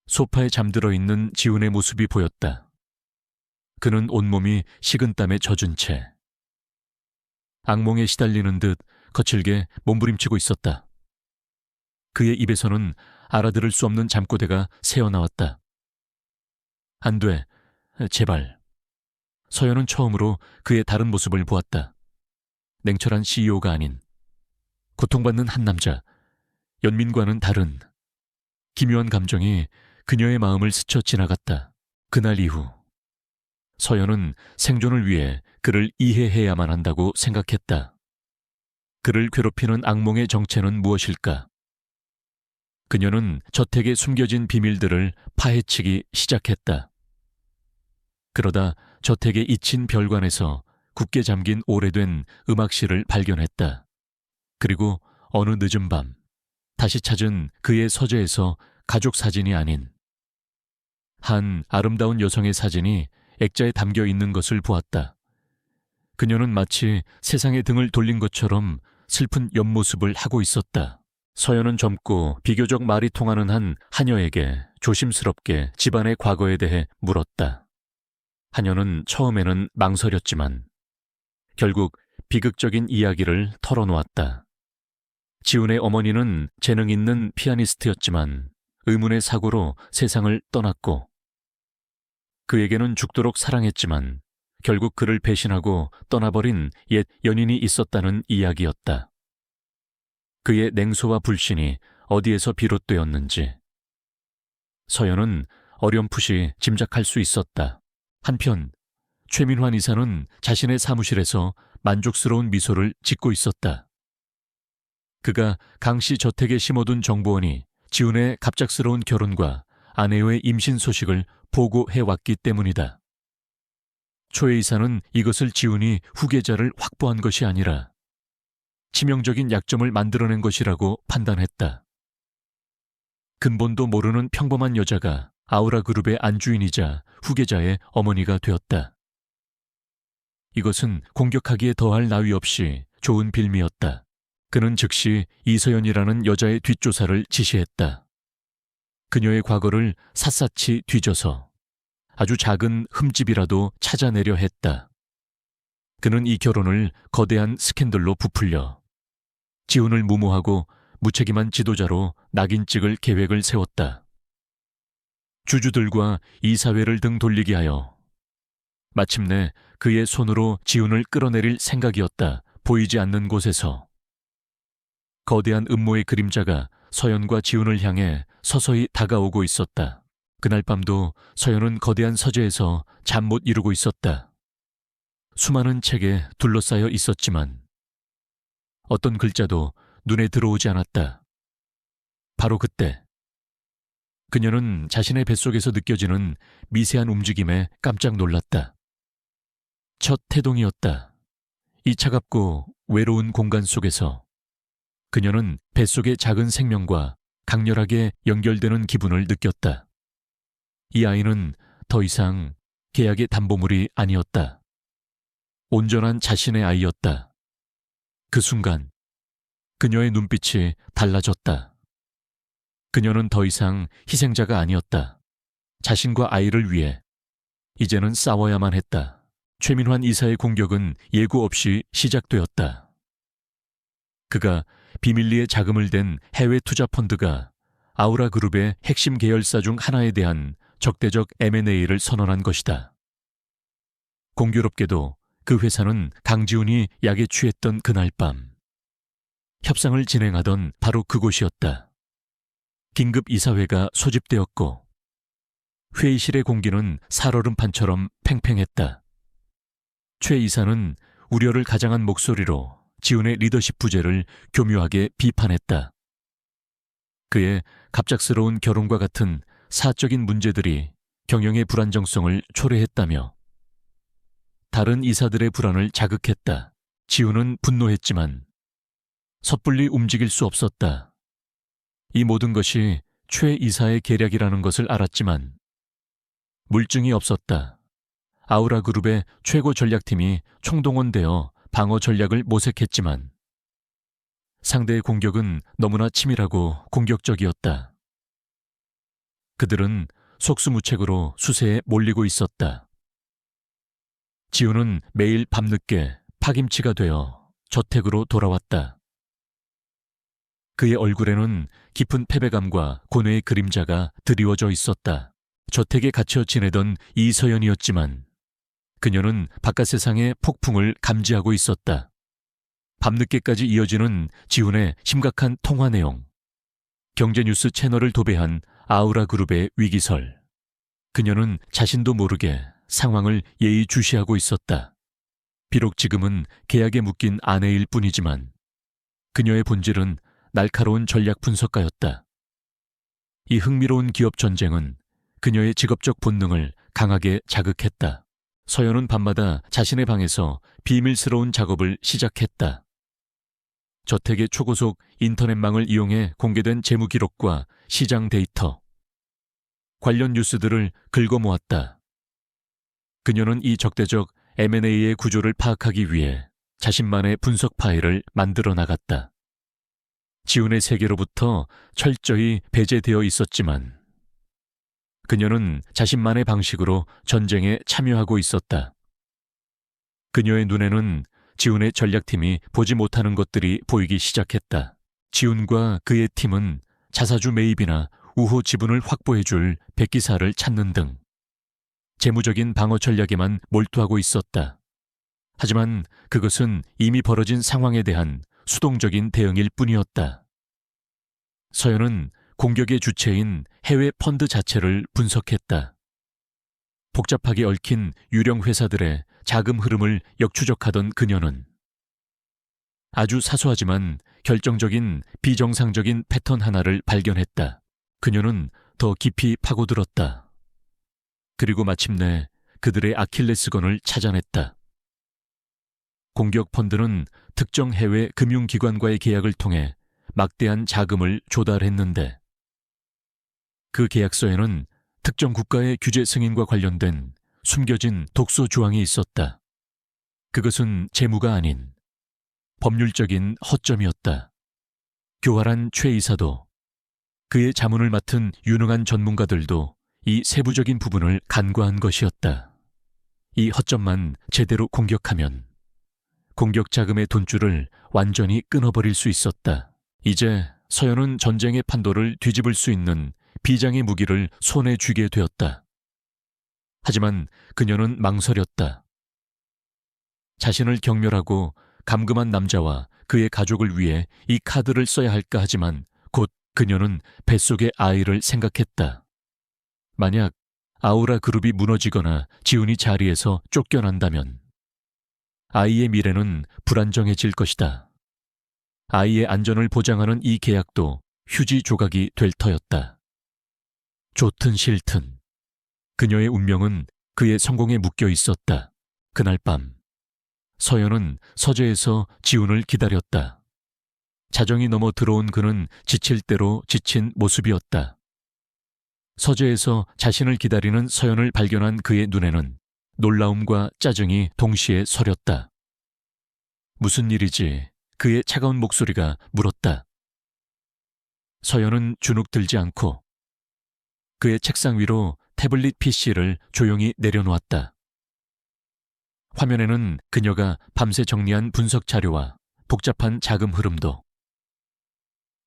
소파에 잠들어 있는 지훈의 모습이 보였다. 그는 온몸이 식은땀에 젖은 채 악몽에 시달리는 듯 거칠게 몸부림치고 있었다. 그의 입에서는 알아들을 수 없는 잠꼬대가 새어나왔다. 안 돼, 제발. 서연은 처음으로 그의 다른 모습을 보았다. 냉철한 CEO가 아닌 고통받는 한 남자, 연민과는 다른 기묘한 감정이 그녀의 마음을 스쳐 지나갔다. 그날 이후 서연은 생존을 위해 그를 이해해야만 한다고 생각했다. 그를 괴롭히는 악몽의 정체는 무엇일까? 그녀는 저택에 숨겨진 비밀들을 파헤치기 시작했다. 그러다 저택의 잊힌 별관에서 굳게 잠긴 오래된 음악실을 발견했다. 그리고 어느 늦은 밤 다시 찾은 그의 서재에서 가족 사진이 아닌 한 아름다운 여성의 사진이 액자에 담겨 있는 것을 보았다. 그녀는 마치 세상에 등을 돌린 것처럼 슬픈 옆모습을 하고 있었다. 서연은 젊고 비교적 말이 통하는 한 하녀에게 조심스럽게 집안의 과거에 대해 물었다. 하녀는 처음에는 망설였지만 결국 비극적인 이야기를 털어놓았다. 지훈의 어머니는 재능 있는 피아니스트였지만 의문의 사고로 세상을 떠났고 그에게는 죽도록 사랑했지만 결국 그를 배신하고 떠나버린 옛 연인이 있었다는 이야기였다. 그의 냉소와 불신이 어디에서 비롯되었는지 서연은 어렴풋이 짐작할 수 있었다. 한편 최민환 이사는 자신의 사무실에서 만족스러운 미소를 짓고 있었다. 그가 강씨 저택에 심어둔 정보원이 지훈의 갑작스러운 결혼과 아내의 임신 소식을 보고해왔기 때문이다. 초의 이사는 이것을 지훈이 후계자를 확보한 것이 아니라 치명적인 약점을 만들어낸 것이라고 판단했다. 근본도 모르는 평범한 여자가 아우라그룹의 안주인이자 후계자의 어머니가 되었다. 이것은 공격하기에 더할 나위 없이 좋은 빌미였다. 그는 즉시 이서연이라는 여자의 뒷조사를 지시했다. 그녀의 과거를 샅샅이 뒤져서 아주 작은 흠집이라도 찾아내려 했다. 그는 이 결혼을 거대한 스캔들로 부풀려 지훈을 무모하고 무책임한 지도자로 낙인 찍을 계획을 세웠다. 주주들과 이사회를 등 돌리게 하여 마침내 그의 손으로 지훈을 끌어내릴 생각이었다. 보이지 않는 곳에서 거대한 음모의 그림자가 서연과 지훈을 향해 서서히 다가오고 있었다. 그날 밤도 서연은 거대한 서재에서 잠 못 이루고 있었다. 수많은 책에 둘러싸여 있었지만 어떤 글자도 눈에 들어오지 않았다. 바로 그때 그녀는 자신의 뱃속에서 느껴지는 미세한 움직임에 깜짝 놀랐다. 첫 태동이었다. 이 차갑고 외로운 공간 속에서 그녀는 뱃속의 작은 생명과 강렬하게 연결되는 기분을 느꼈다. 이 아이는 더 이상 계약의 담보물이 아니었다. 온전한 자신의 아이였다. 그 순간 그녀의 눈빛이 달라졌다. 그녀는 더 이상 희생자가 아니었다. 자신과 아이를 위해 이제는 싸워야만 했다. 최민환 이사의 공격은 예고 없이 시작되었다. 그가 비밀리에 자금을 댄 해외 투자 펀드가 아우라 그룹의 핵심 계열사 중 하나에 대한 적대적 M&A를 선언한 것이다. 공교롭게도 그 회사는 강지훈이 약에 취했던 그날 밤 협상을 진행하던 바로 그곳이었다. 긴급 이사회가 소집되었고 회의실의 공기는 살얼음판처럼 팽팽했다. 최 이사는 우려를 가장한 목소리로 지훈의 리더십 부재를 교묘하게 비판했다. 그의 갑작스러운 결혼과 같은 사적인 문제들이 경영의 불안정성을 초래했다며 다른 이사들의 불안을 자극했다. 지훈은 분노했지만 섣불리 움직일 수 없었다. 이 모든 것이 최 이사의 계략이라는 것을 알았지만 물증이 없었다. 아우라 그룹의 최고 전략팀이 총동원되어 방어 전략을 모색했지만 상대의 공격은 너무나 치밀하고 공격적이었다. 그들은 속수무책으로 수세에 몰리고 있었다. 지훈은 매일 밤늦게 파김치가 되어 저택으로 돌아왔다. 그의 얼굴에는 깊은 패배감과 고뇌의 그림자가 드리워져 있었다. 저택에 갇혀 지내던 이서연이었지만 그녀는 바깥 세상의 폭풍을 감지하고 있었다. 밤늦게까지 이어지는 지훈의 심각한 통화 내용, 경제뉴스 채널을 도배한 아우라 그룹의 위기설. 그녀는 자신도 모르게 상황을 예의주시하고 있었다. 비록 지금은 계약에 묶인 아내일 뿐이지만 그녀의 본질은 날카로운 전략 분석가였다. 이 흥미로운 기업 전쟁은 그녀의 직업적 본능을 강하게 자극했다. 서연은 밤마다 자신의 방에서 비밀스러운 작업을 시작했다. 저택의 초고속 인터넷망을 이용해 공개된 재무 기록과 시장 데이터, 관련 뉴스들을 긁어모았다. 그녀는 이 적대적 M&A의 구조를 파악하기 위해 자신만의 분석 파일을 만들어 나갔다. 지훈의 세계로부터 철저히 배제되어 있었지만 그녀는 자신만의 방식으로 전쟁에 참여하고 있었다. 그녀의 눈에는 지훈의 전략팀이 보지 못하는 것들이 보이기 시작했다. 지훈과 그의 팀은 자사주 매입이나 우호 지분을 확보해줄 백기사를 찾는 등 재무적인 방어 전략에만 몰두하고 있었다. 하지만 그것은 이미 벌어진 상황에 대한 수동적인 대응일 뿐이었다. 서연은 공격의 주체인 해외 펀드 자체를 분석했다. 복잡하게 얽힌 유령 회사들의 자금 흐름을 역추적하던 그녀는 아주 사소하지만 결정적인 비정상적인 패턴 하나를 발견했다. 그녀는 더 깊이 파고들었다. 그리고 마침내 그들의 아킬레스건을 찾아냈다. 공격 펀드는 특정 해외 금융기관과의 계약을 통해 막대한 자금을 조달했는데 그 계약서에는 특정 국가의 규제 승인과 관련된 숨겨진 독소 조항이 있었다. 그것은 재무가 아닌 법률적인 허점이었다. 교활한 최 이사도 그의 자문을 맡은 유능한 전문가들도 이 세부적인 부분을 간과한 것이었다. 이 허점만 제대로 공격하면 공격 자금의 돈줄을 완전히 끊어버릴 수 있었다. 이제 서연은 전쟁의 판도를 뒤집을 수 있는 비장의 무기를 손에 쥐게 되었다. 하지만 그녀는 망설였다. 자신을 경멸하고 감금한 남자와 그의 가족을 위해 이 카드를 써야 할까 하지만 곧 그녀는 뱃속의 아이를 생각했다. 만약 아우라 그룹이 무너지거나 지훈이 자리에서 쫓겨난다면 아이의 미래는 불안정해질 것이다. 아이의 안전을 보장하는 이 계약도 휴지 조각이 될 터였다. 좋든 싫든 그녀의 운명은 그의 성공에 묶여 있었다. 그날 밤 서연은 서재에서 지훈을 기다렸다. 자정이 넘어 들어온 그는 지칠 대로 지친 모습이었다. 서재에서 자신을 기다리는 서연을 발견한 그의 눈에는 놀라움과 짜증이 동시에 서렸다. 무슨 일이지? 그의 차가운 목소리가 물었다. 서연은 주눅 들지 않고 그의 책상 위로 태블릿 PC를 조용히 내려놓았다. 화면에는 그녀가 밤새 정리한 분석 자료와 복잡한 자금 흐름도,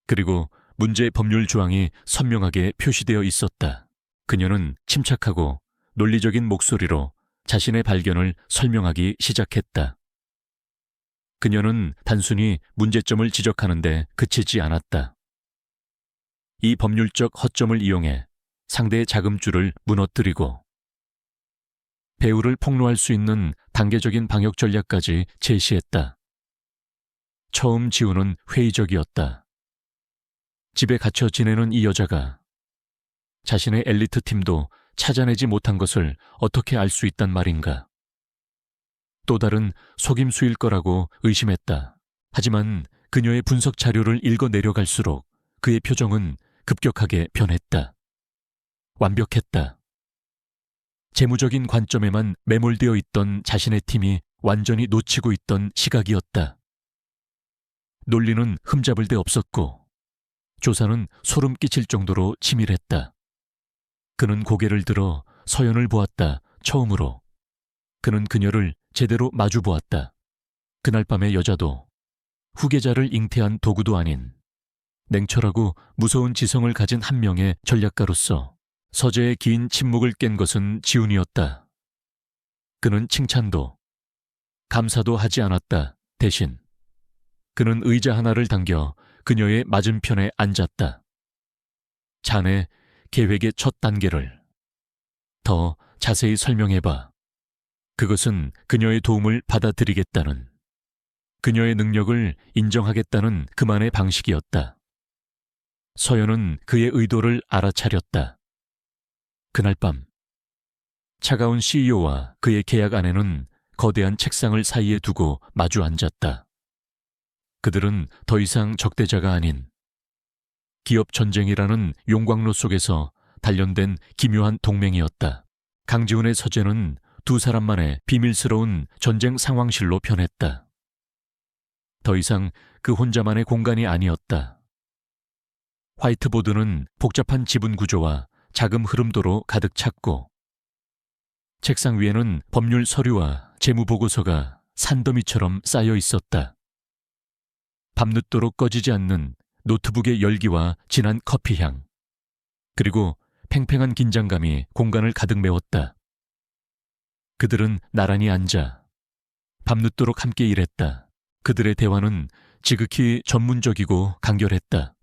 그리고 문제 법률 조항이 선명하게 표시되어 있었다. 그녀는 침착하고 논리적인 목소리로 자신의 발견을 설명하기 시작했다. 그녀는 단순히 문제점을 지적하는데 그치지 않았다. 이 법률적 허점을 이용해 상대의 자금줄을 무너뜨리고 배후를 폭로할 수 있는 단계적인 방역 전략까지 제시했다. 처음 지우는 회의적이었다. 집에 갇혀 지내는 이 여자가 자신의 엘리트 팀도 찾아내지 못한 것을 어떻게 알 수 있단 말인가. 또 다른 속임수일 거라고 의심했다. 하지만 그녀의 분석 자료를 읽어 내려갈수록 그의 표정은 급격하게 변했다. 완벽했다. 재무적인 관점에만 매몰되어 있던 자신의 팀이 완전히 놓치고 있던 시각이었다. 논리는 흠잡을 데 없었고 조사는 소름 끼칠 정도로 치밀했다. 그는 고개를 들어 서연을 보았다. 처음으로. 그는 그녀를 제대로 마주 보았다. 그날 밤의 여자도 후계자를 잉태한 도구도 아닌 냉철하고 무서운 지성을 가진 한 명의 전략가로서 서재의 긴 침묵을 깬 것은 지훈이었다. 그는 칭찬도 감사도 하지 않았다. 대신 그는 의자 하나를 당겨 그녀의 맞은편에 앉았다. 자네 계획의 첫 단계를 더 자세히 설명해봐. 그것은 그녀의 도움을 받아들이겠다는, 그녀의 능력을 인정하겠다는 그만의 방식이었다. 서연은 그의 의도를 알아차렸다. 그날 밤 차가운 CEO와 그의 계약 아내는 거대한 책상을 사이에 두고 마주 앉았다. 그들은 더 이상 적대자가 아닌 기업 전쟁이라는 용광로 속에서 단련된 기묘한 동맹이었다. 강지훈의 서재는 두 사람만의 비밀스러운 전쟁 상황실로 변했다. 더 이상 그 혼자만의 공간이 아니었다. 화이트보드는 복잡한 지분 구조와 자금 흐름도로 가득 찼고 책상 위에는 법률 서류와 재무보고서가 산더미처럼 쌓여 있었다. 밤늦도록 꺼지지 않는 노트북의 열기와 진한 커피향, 그리고 팽팽한 긴장감이 공간을 가득 메웠다. 그들은 나란히 앉아 밤늦도록 함께 일했다. 그들의 대화는 지극히 전문적이고 간결했다.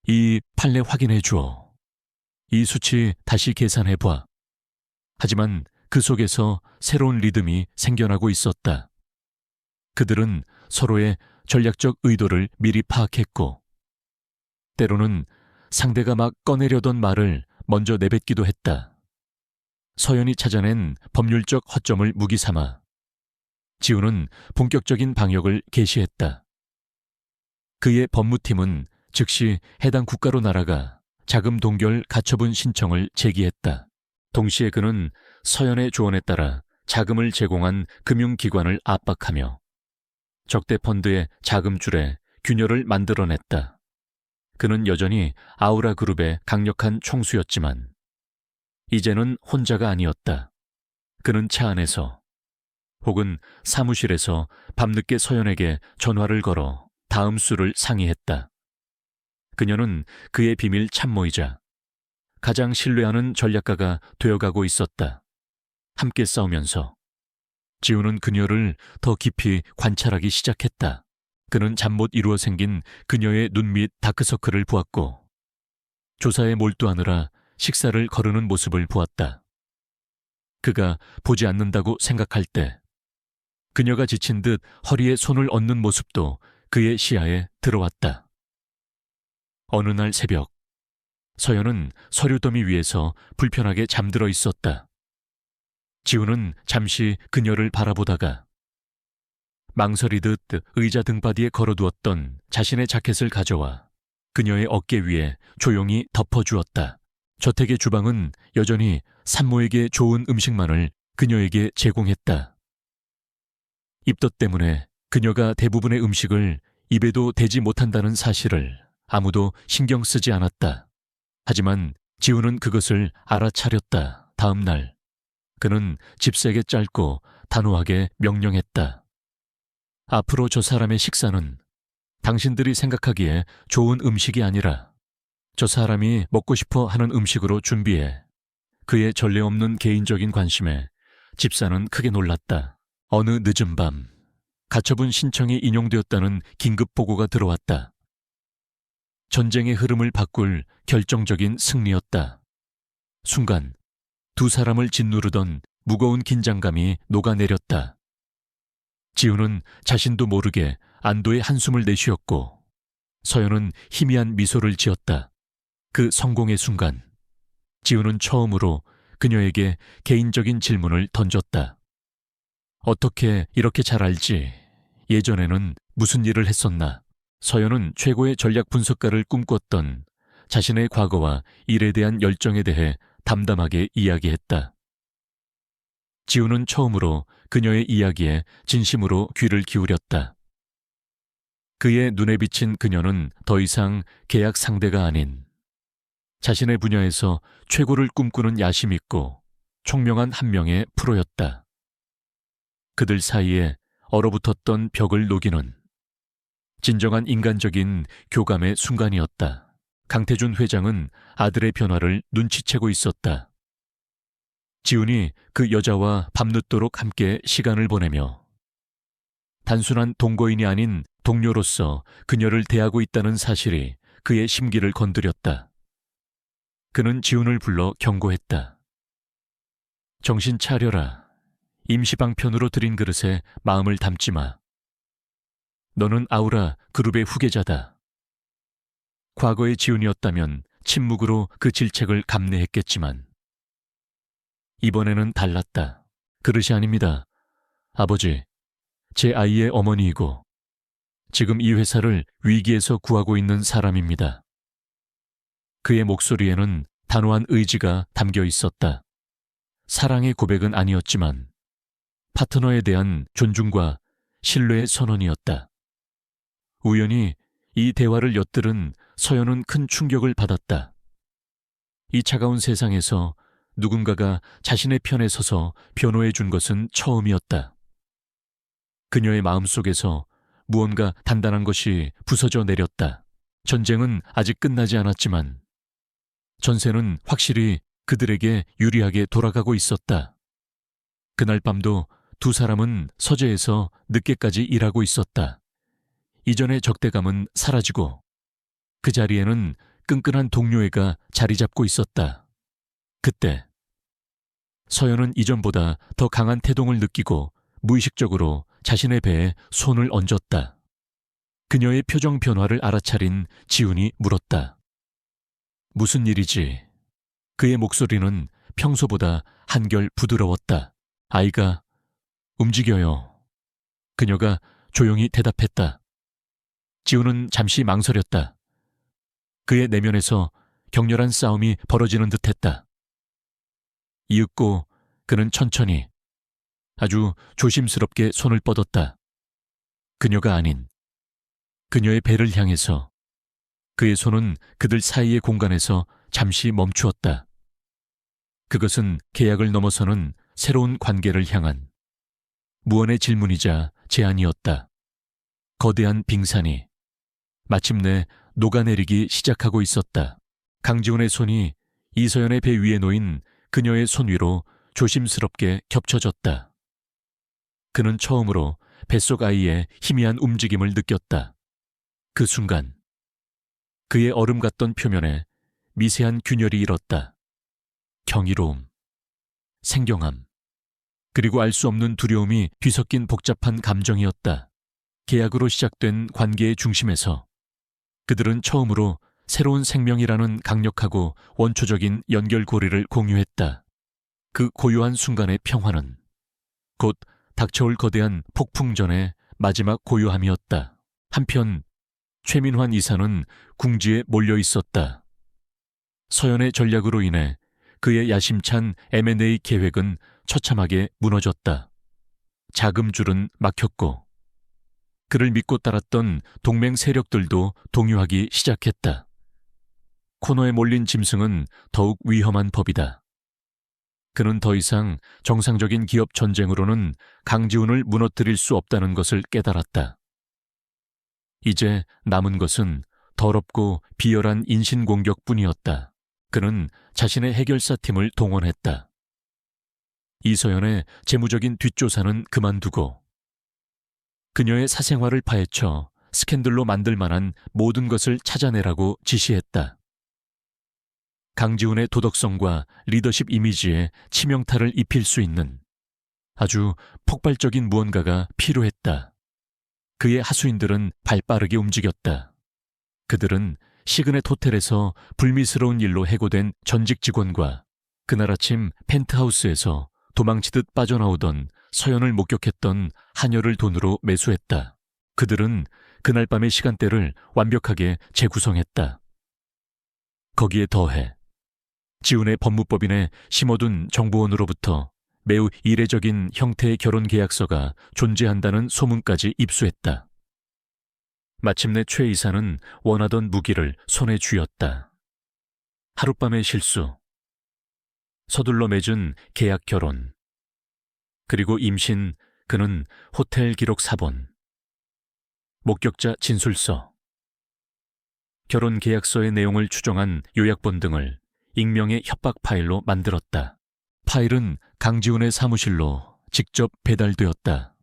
이 판례 확인해 줘. 이 수치 다시 계산해 봐. 하지만 그 속에서 새로운 리듬이 생겨나고 있었다. 그들은 서로의 전략적 의도를 미리 파악했고 때로는 상대가 막 꺼내려던 말을 먼저 내뱉기도 했다. 서연이 찾아낸 법률적 허점을 무기 삼아 지훈은 본격적인 방역을 개시했다. 그의 법무팀은 즉시 해당 국가로 날아가 자금 동결 가처분 신청을 제기했다. 동시에 그는 서연의 조언에 따라 자금을 제공한 금융기관을 압박하며 적대 펀드의 자금줄에 균열을 만들어냈다. 그는 여전히 아우라 그룹의 강력한 총수였지만 이제는 혼자가 아니었다. 그는 차 안에서 혹은 사무실에서 밤늦게 서연에게 전화를 걸어 다음 수를 상의했다. 그녀는 그의 비밀 참모이자 가장 신뢰하는 전략가가 되어가고 있었다. 함께 싸우면서 지훈은 그녀를 더 깊이 관찰하기 시작했다. 그는 잠 못 이루어 생긴 그녀의 눈 밑 다크서클을 보았고 조사에 몰두하느라 식사를 거르는 모습을 보았다. 그가 보지 않는다고 생각할 때 그녀가 지친 듯 허리에 손을 얹는 모습도 그의 시야에 들어왔다. 어느 날 새벽, 서연은 서류 더미 위에서 불편하게 잠들어 있었다. 지훈은 잠시 그녀를 바라보다가 망설이듯 의자 등받이에 걸어두었던 자신의 자켓을 가져와 그녀의 어깨 위에 조용히 덮어주었다. 저택의 주방은 여전히 산모에게 좋은 음식만을 그녀에게 제공했다. 입덧 때문에 그녀가 대부분의 음식을 입에도 대지 못한다는 사실을 아무도 신경 쓰지 않았다. 하지만 지우는 그것을 알아차렸다. 다음 날 그는 집세게 짧고 단호하게 명령했다. 앞으로 저 사람의 식사는 당신들이 생각하기에 좋은 음식이 아니라 저 사람이 먹고 싶어 하는 음식으로 준비해. 그의 전례 없는 개인적인 관심에 집사는 크게 놀랐다. 어느 늦은 밤 가처분 신청이 인용되었다는 긴급 보고가 들어왔다. 전쟁의 흐름을 바꿀 결정적인 승리였다. 순간 두 사람을 짓누르던 무거운 긴장감이 녹아내렸다. 지우는 자신도 모르게 안도의 한숨을 내쉬었고 서연은 희미한 미소를 지었다. 그 성공의 순간 지우는 처음으로 그녀에게 개인적인 질문을 던졌다. 어떻게 이렇게 잘 알지? 예전에는 무슨 일을 했었나? 서연은 최고의 전략 분석가를 꿈꿨던 자신의 과거와 일에 대한 열정에 대해 담담하게 이야기했다. 지우는 처음으로 그녀의 이야기에 진심으로 귀를 기울였다. 그의 눈에 비친 그녀는 더 이상 계약 상대가 아닌 자신의 분야에서 최고를 꿈꾸는 야심 있고 총명한 한 명의 프로였다. 그들 사이에 얼어붙었던 벽을 녹이는 진정한 인간적인 교감의 순간이었다. 강태준 회장은 아들의 변화를 눈치채고 있었다. 지훈이 그 여자와 밤늦도록 함께 시간을 보내며 단순한 동거인이 아닌 동료로서 그녀를 대하고 있다는 사실이 그의 심기를 건드렸다. 그는 지훈을 불러 경고했다. 정신 차려라. 임시방편으로 들인 그릇에 마음을 담지 마. 너는 아우라 그룹의 후계자다. 과거의 지훈이었다면 침묵으로 그 질책을 감내했겠지만 이번에는 달랐다. 그릇이 아닙니다. 아버지, 제 아이의 어머니이고 지금 이 회사를 위기에서 구하고 있는 사람입니다. 그의 목소리에는 단호한 의지가 담겨 있었다. 사랑의 고백은 아니었지만 파트너에 대한 존중과 신뢰의 선언이었다. 우연히 이 대화를 엿들은 서연은 큰 충격을 받았다. 이 차가운 세상에서 누군가가 자신의 편에 서서 변호해 준 것은 처음이었다. 그녀의 마음속에서 무언가 단단한 것이 부서져 내렸다. 전쟁은 아직 끝나지 않았지만 전세는 확실히 그들에게 유리하게 돌아가고 있었다. 그날 밤도 두 사람은 서재에서 늦게까지 일하고 있었다. 이전의 적대감은 사라지고 그 자리에는 끈끈한 동료애가 자리 잡고 있었다. 그때 서연은 이전보다 더 강한 태동을 느끼고 무의식적으로 자신의 배에 손을 얹었다. 그녀의 표정 변화를 알아차린 지훈이 물었다. 무슨 일이지? 그의 목소리는 평소보다 한결 부드러웠다. 아이가 움직여요. 그녀가 조용히 대답했다. 지훈은 잠시 망설였다. 그의 내면에서 격렬한 싸움이 벌어지는 듯했다. 이윽고 그는 천천히 아주 조심스럽게 손을 뻗었다. 그녀가 아닌 그녀의 배를 향해서. 그의 손은 그들 사이의 공간에서 잠시 멈추었다. 그것은 계약을 넘어서는 새로운 관계를 향한 무언의 질문이자 제안이었다. 거대한 빙산이 마침내 녹아내리기 시작하고 있었다. 강지훈의 손이 이서연의 배 위에 놓인 그녀의 손 위로 조심스럽게 겹쳐졌다. 그는 처음으로 뱃속 아이의 희미한 움직임을 느꼈다. 그 순간 그의 얼음 같던 표면에 미세한 균열이 일었다. 경이로움, 생경함, 그리고 알 수 없는 두려움이 뒤섞인 복잡한 감정이었다. 계약으로 시작된 관계의 중심에서 그들은 처음으로 새로운 생명이라는 강력하고 원초적인 연결고리를 공유했다. 그 고요한 순간의 평화는 곧 닥쳐올 거대한 폭풍전의 마지막 고요함이었다. 한편 최민환 이사는 궁지에 몰려 있었다. 서연의 전략으로 인해 그의 야심찬 M&A 계획은 처참하게 무너졌다. 자금줄은 막혔고 그를 믿고 따랐던 동맹 세력들도 동요하기 시작했다. 코너에 몰린 짐승은 더욱 위험한 법이다. 그는 더 이상 정상적인 기업 전쟁으로는 강지훈을 무너뜨릴 수 없다는 것을 깨달았다. 이제 남은 것은 더럽고 비열한 인신공격뿐이었다. 그는 자신의 해결사팀을 동원했다. 이서연의 재무적인 뒷조사는 그만두고 그녀의 사생활을 파헤쳐 스캔들로 만들 만한 모든 것을 찾아내라고 지시했다. 강지훈의 도덕성과 리더십 이미지에 치명타를 입힐 수 있는 아주 폭발적인 무언가가 필요했다. 그의 하수인들은 발빠르게 움직였다. 그들은 시그넷 호텔에서 불미스러운 일로 해고된 전직 직원과 그날 아침 펜트하우스에서 도망치듯 빠져나오던 서연을 목격했던 하녀를 돈으로 매수했다. 그들은 그날 밤의 시간대를 완벽하게 재구성했다. 거기에 더해 지훈의 법무법인에 심어둔 정보원으로부터 매우 이례적인 형태의 결혼 계약서가 존재한다는 소문까지 입수했다. 마침내 최 이사는 원하던 무기를 손에 쥐었다. 하룻밤의 실수, 서둘러 맺은 계약 결혼, 그리고 임신, 그는 호텔 기록 사본, 목격자 진술서, 결혼 계약서의 내용을 추정한 요약본 등을 익명의 협박 파일로 만들었다. 파일은 강지훈의 사무실로 직접 배달되었다.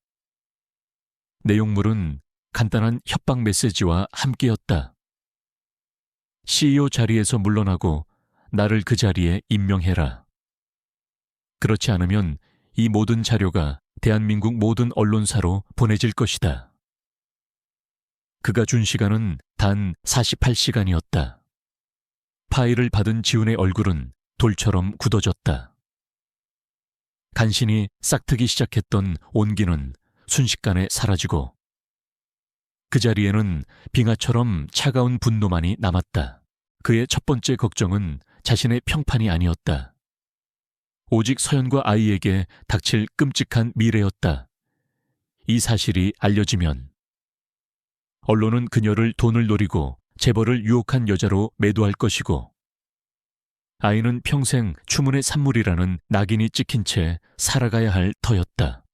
내용물은 간단한 협박 메시지와 함께였다. CEO 자리에서 물러나고 나를 그 자리에 임명해라. 그렇지 않으면 이 모든 자료가 대한민국 모든 언론사로 보내질 것이다. 그가 준 시간은 단 48시간이었다. 파일을 받은 지훈의 얼굴은 돌처럼 굳어졌다. 간신히 싹트기 시작했던 온기는 순식간에 사라지고 그 자리에는 빙하처럼 차가운 분노만이 남았다. 그의 첫 번째 걱정은 자신의 평판이 아니었다. 오직 서연과 아이에게 닥칠 끔찍한 미래였다. 이 사실이 알려지면 언론은 그녀를 돈을 노리고 재벌을 유혹한 여자로 매도할 것이고 아이는 평생 추문의 산물이라는 낙인이 찍힌 채 살아가야 할 터였다.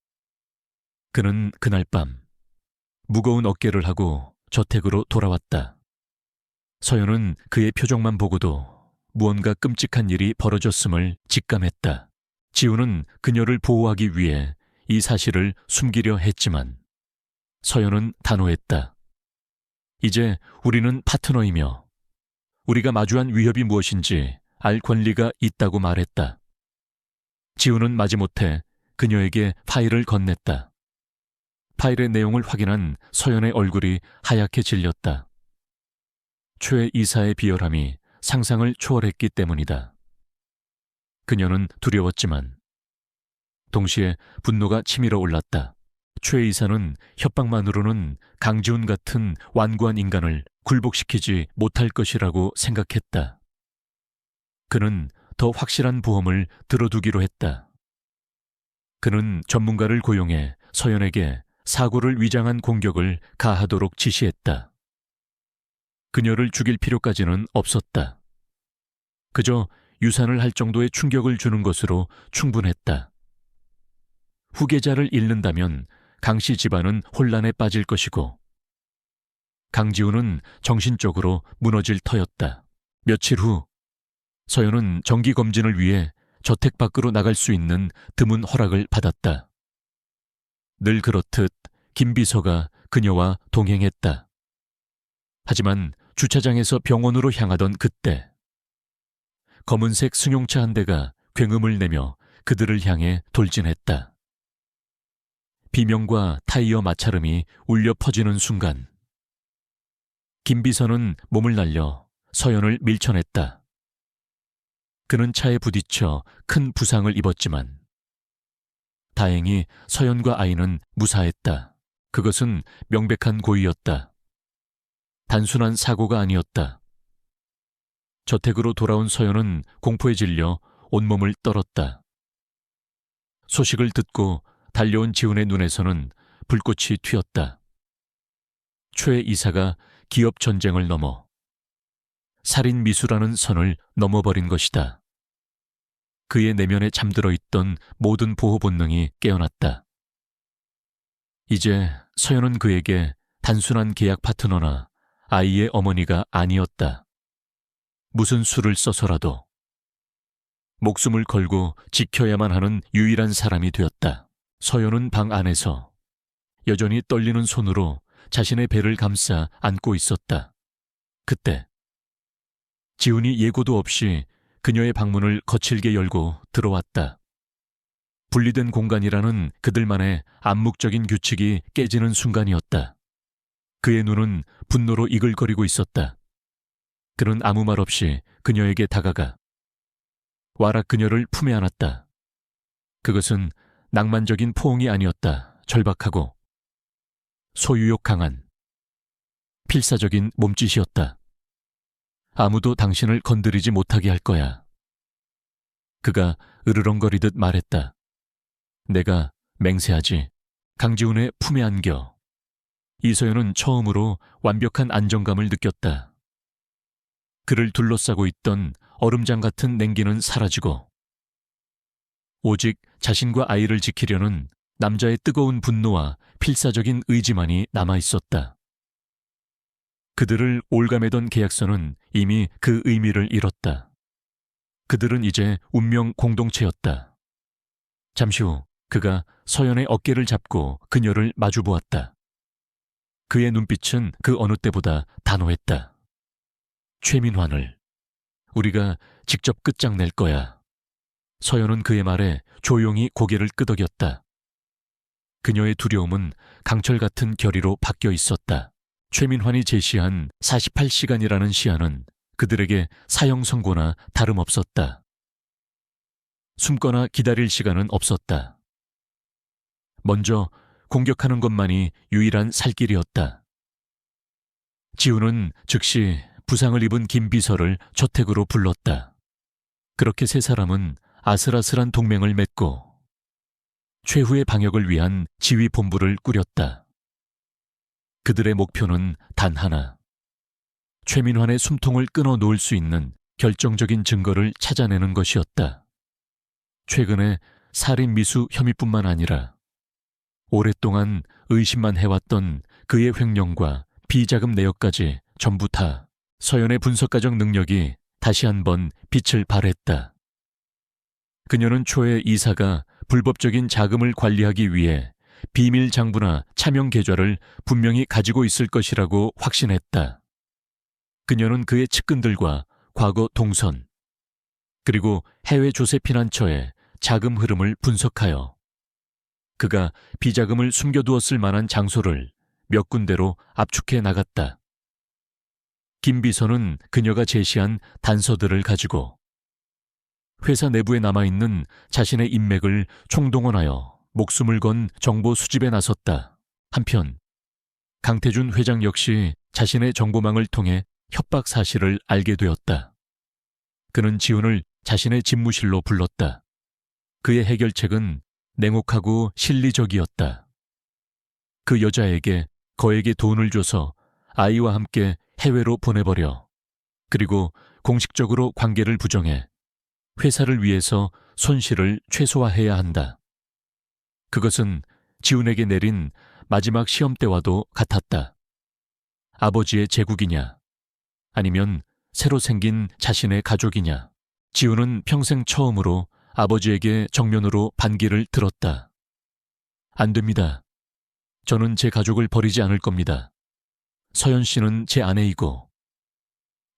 그는 그날 밤 무거운 어깨를 하고 저택으로 돌아왔다. 서연은 그의 표정만 보고도 무언가 끔찍한 일이 벌어졌음을 직감했다. 지훈은 그녀를 보호하기 위해 이 사실을 숨기려 했지만 서연은 단호했다. 이제 우리는 파트너이며 우리가 마주한 위협이 무엇인지 알 권리가 있다고 말했다. 지훈은 마지못해 그녀에게 파일을 건넸다. 파일의 내용을 확인한 서연의 얼굴이 하얗게 질렸다. 최 이사의 비열함이 상상을 초월했기 때문이다. 그녀는 두려웠지만 동시에 분노가 치밀어 올랐다. 최 이사는 협박만으로는 강지훈 같은 완고한 인간을 굴복시키지 못할 것이라고 생각했다. 그는 더 확실한 보험을 들어두기로 했다. 그는 전문가를 고용해 서연에게 사고를 위장한 공격을 가하도록 지시했다. 그녀를 죽일 필요까지는 없었다. 그저 유산을 할 정도의 충격을 주는 것으로 충분했다. 후계자를 잃는다면 강씨 집안은 혼란에 빠질 것이고 강지훈은 정신적으로 무너질 터였다. 며칠 후 서연은 정기검진을 위해 저택 밖으로 나갈 수 있는 드문 허락을 받았다. 늘 그렇듯 김 비서가 그녀와 동행했다. 하지만 주차장에서 병원으로 향하던 그때 검은색 승용차 한 대가 굉음을 내며 그들을 향해 돌진했다. 비명과 타이어 마찰음이 울려 퍼지는 순간 김 비서는 몸을 날려 서연을 밀쳐냈다. 그는 차에 부딪혀 큰 부상을 입었지만 다행히 서연과 아이는 무사했다. 그것은 명백한 고의였다. 단순한 사고가 아니었다. 저택으로 돌아온 서연은 공포에 질려 온몸을 떨었다. 소식을 듣고 달려온 지훈의 눈에서는 불꽃이 튀었다. 최 이사가 기업 전쟁을 넘어 살인 미수라는 선을 넘어버린 것이다. 그의 내면에 잠들어 있던 모든 보호 본능이 깨어났다. 이제 서연은 그에게 단순한 계약 파트너나 아이의 어머니가 아니었다. 무슨 수를 써서라도 목숨을 걸고 지켜야만 하는 유일한 사람이 되었다. 서연은 방 안에서 여전히 떨리는 손으로 자신의 배를 감싸 안고 있었다. 그때 지훈이 예고도 없이 그녀의 방문을 거칠게 열고 들어왔다. 분리된 공간이라는 그들만의 암묵적인 규칙이 깨지는 순간이었다. 그의 눈은 분노로 이글거리고 있었다. 그는 아무 말 없이 그녀에게 다가가 와락 그녀를 품에 안았다. 그것은 낭만적인 포옹이 아니었다. 절박하고 소유욕 강한 필사적인 몸짓이었다. 아무도 당신을 건드리지 못하게 할 거야. 그가 으르렁거리듯 말했다. 내가 맹세하지. 강지훈의 품에 안겨. 이서연은 처음으로 완벽한 안정감을 느꼈다. 그를 둘러싸고 있던 얼음장 같은 냉기는 사라지고 오직 자신과 아이를 지키려는 남자의 뜨거운 분노와 필사적인 의지만이 남아있었다. 그들을 올가매던 계약서는 이미 그 의미를 잃었다. 그들은 이제 운명 공동체였다. 잠시 후 그가 서연의 어깨를 잡고 그녀를 마주보았다. 그의 눈빛은 그 어느 때보다 단호했다. 최민환을 우리가 직접 끝장낼 거야. 서연은 그의 말에 조용히 고개를 끄덕였다. 그녀의 두려움은 강철 같은 결의로 바뀌어 있었다. 최민환이 제시한 48시간이라는 시한은 그들에게 사형 선고나 다름없었다. 숨거나 기다릴 시간은 없었다. 먼저 공격하는 것만이 유일한 살 길이었다. 지훈은 즉시 부상을 입은 김 비서를 저택으로 불렀다. 그렇게 세 사람은 아슬아슬한 동맹을 맺고 최후의 방역을 위한 지휘 본부를 꾸렸다. 그들의 목표는 단 하나. 최민환의 숨통을 끊어 놓을 수 있는 결정적인 증거를 찾아내는 것이었다. 최근에 살인 미수 혐의뿐만 아니라 오랫동안 의심만 해왔던 그의 횡령과 비자금 내역까지 전부 다 서연의 분석가적 능력이 다시 한번 빛을 발했다. 그녀는 초에 이사가 불법적인 자금을 관리하기 위해 비밀 장부나 차명 계좌를 분명히 가지고 있을 것이라고 확신했다. 그녀는 그의 측근들과 과거 동선, 그리고 해외 조세 피난처의 자금 흐름을 분석하여 그가 비자금을 숨겨두었을 만한 장소를 몇 군데로 압축해 나갔다. 김 비서는 그녀가 제시한 단서들을 가지고 회사 내부에 남아있는 자신의 인맥을 총동원하여 목숨을 건 정보 수집에 나섰다. 한편 강태준 회장 역시 자신의 정보망을 통해 협박 사실을 알게 되었다. 그는 지훈을 자신의 집무실로 불렀다. 그의 해결책은 냉혹하고 실리적이었다. 그 여자에게 거액의 돈을 줘서 아이와 함께 해외로 보내버려. 그리고 공식적으로 관계를 부정해 회사를 위해서 손실을 최소화해야 한다. 그것은 지훈에게 내린 마지막 시험 때와도 같았다. 아버지의 제국이냐, 아니면 새로 생긴 자신의 가족이냐. 지훈은 평생 처음으로 아버지에게 정면으로 반기를 들었다. 안 됩니다. 저는 제 가족을 버리지 않을 겁니다. 서연 씨는 제 아내이고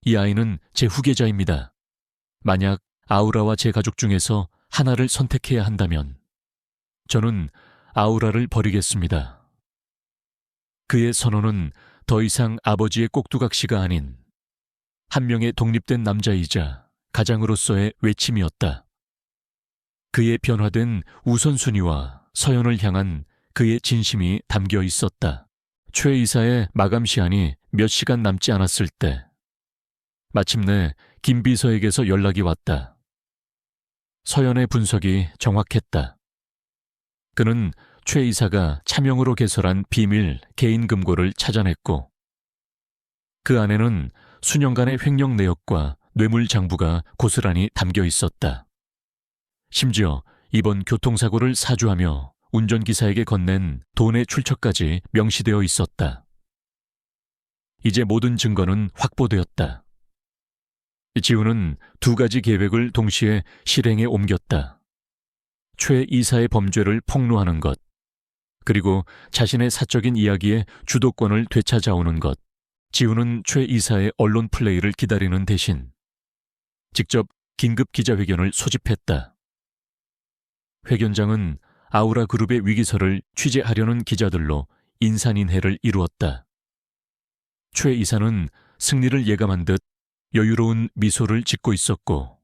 이 아이는 제 후계자입니다. 만약 아우라와 제 가족 중에서 하나를 선택해야 한다면 저는 아우라를 버리겠습니다. 그의 선언은 더 이상 아버지의 꼭두각시가 아닌 한 명의 독립된 남자이자 가장으로서의 외침이었다. 그의 변화된 우선순위와 서연을 향한 그의 진심이 담겨 있었다. 최 이사의 마감 시한이 몇 시간 남지 않았을 때 마침내 김 비서에게서 연락이 왔다. 서연의 분석이 정확했다. 그는 최 이사가 차명으로 개설한 비밀 개인 금고를 찾아냈고 그 안에는 수년간의 횡령 내역과 뇌물 장부가 고스란히 담겨 있었다. 심지어 이번 교통사고를 사주하며 운전기사에게 건넨 돈의 출처까지 명시되어 있었다. 이제 모든 증거는 확보되었다. 지우는 두 가지 계획을 동시에 실행에 옮겼다. 최 이사의 범죄를 폭로하는 것, 그리고 자신의 사적인 이야기의 주도권을 되찾아오는 것. 지우는 최 이사의 언론 플레이를 기다리는 대신 직접 긴급 기자회견을 소집했다. 회견장은 아우라 그룹의 위기설을 취재하려는 기자들로 인산인해를 이루었다. 최 이사는 승리를 예감한 듯 여유로운 미소를 짓고 있었고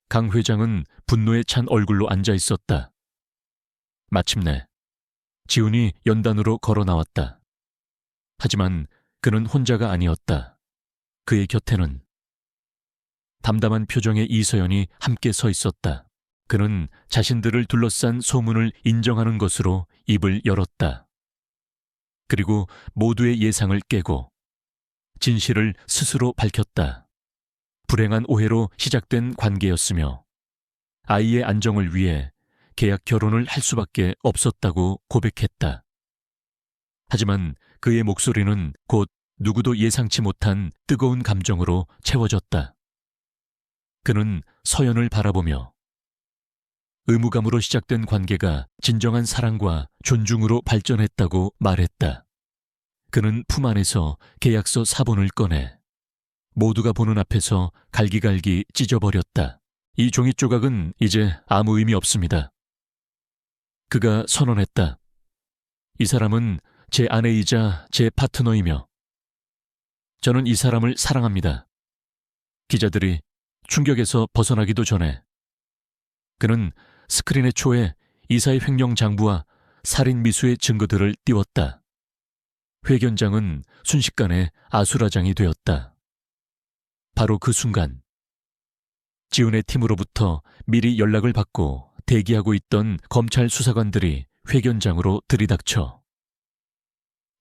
강 회장은 분노에 찬 얼굴로 앉아 있었다. 마침내 지훈이 연단으로 걸어 나왔다. 하지만 그는 혼자가 아니었다. 그의 곁에는 담담한 표정의 이서연이 함께 서 있었다. 그는 자신들을 둘러싼 소문을 인정하는 것으로 입을 열었다. 그리고 모두의 예상을 깨고 진실을 스스로 밝혔다. 불행한 오해로 시작된 관계였으며 아이의 안정을 위해 계약 결혼을 할 수밖에 없었다고 고백했다. 하지만 그의 목소리는 곧 누구도 예상치 못한 뜨거운 감정으로 채워졌다. 그는 서연을 바라보며 의무감으로 시작된 관계가 진정한 사랑과 존중으로 발전했다고 말했다. 그는 품 안에서 계약서 사본을 꺼내 모두가 보는 앞에서 갈기갈기 찢어버렸다. 이 종이 조각은 이제 아무 의미 없습니다. 그가 선언했다. 이 사람은 제 아내이자 제 파트너이며 저는 이 사람을 사랑합니다. 기자들이 충격에서 벗어나기도 전에 그는 스크린의 초에 이사의 횡령 장부와 살인 미수의 증거들을 띄웠다. 회견장은 순식간에 아수라장이 되었다. 바로 그 순간 지훈의 팀으로부터 미리 연락을 받고 대기하고 있던 검찰 수사관들이 회견장으로 들이닥쳐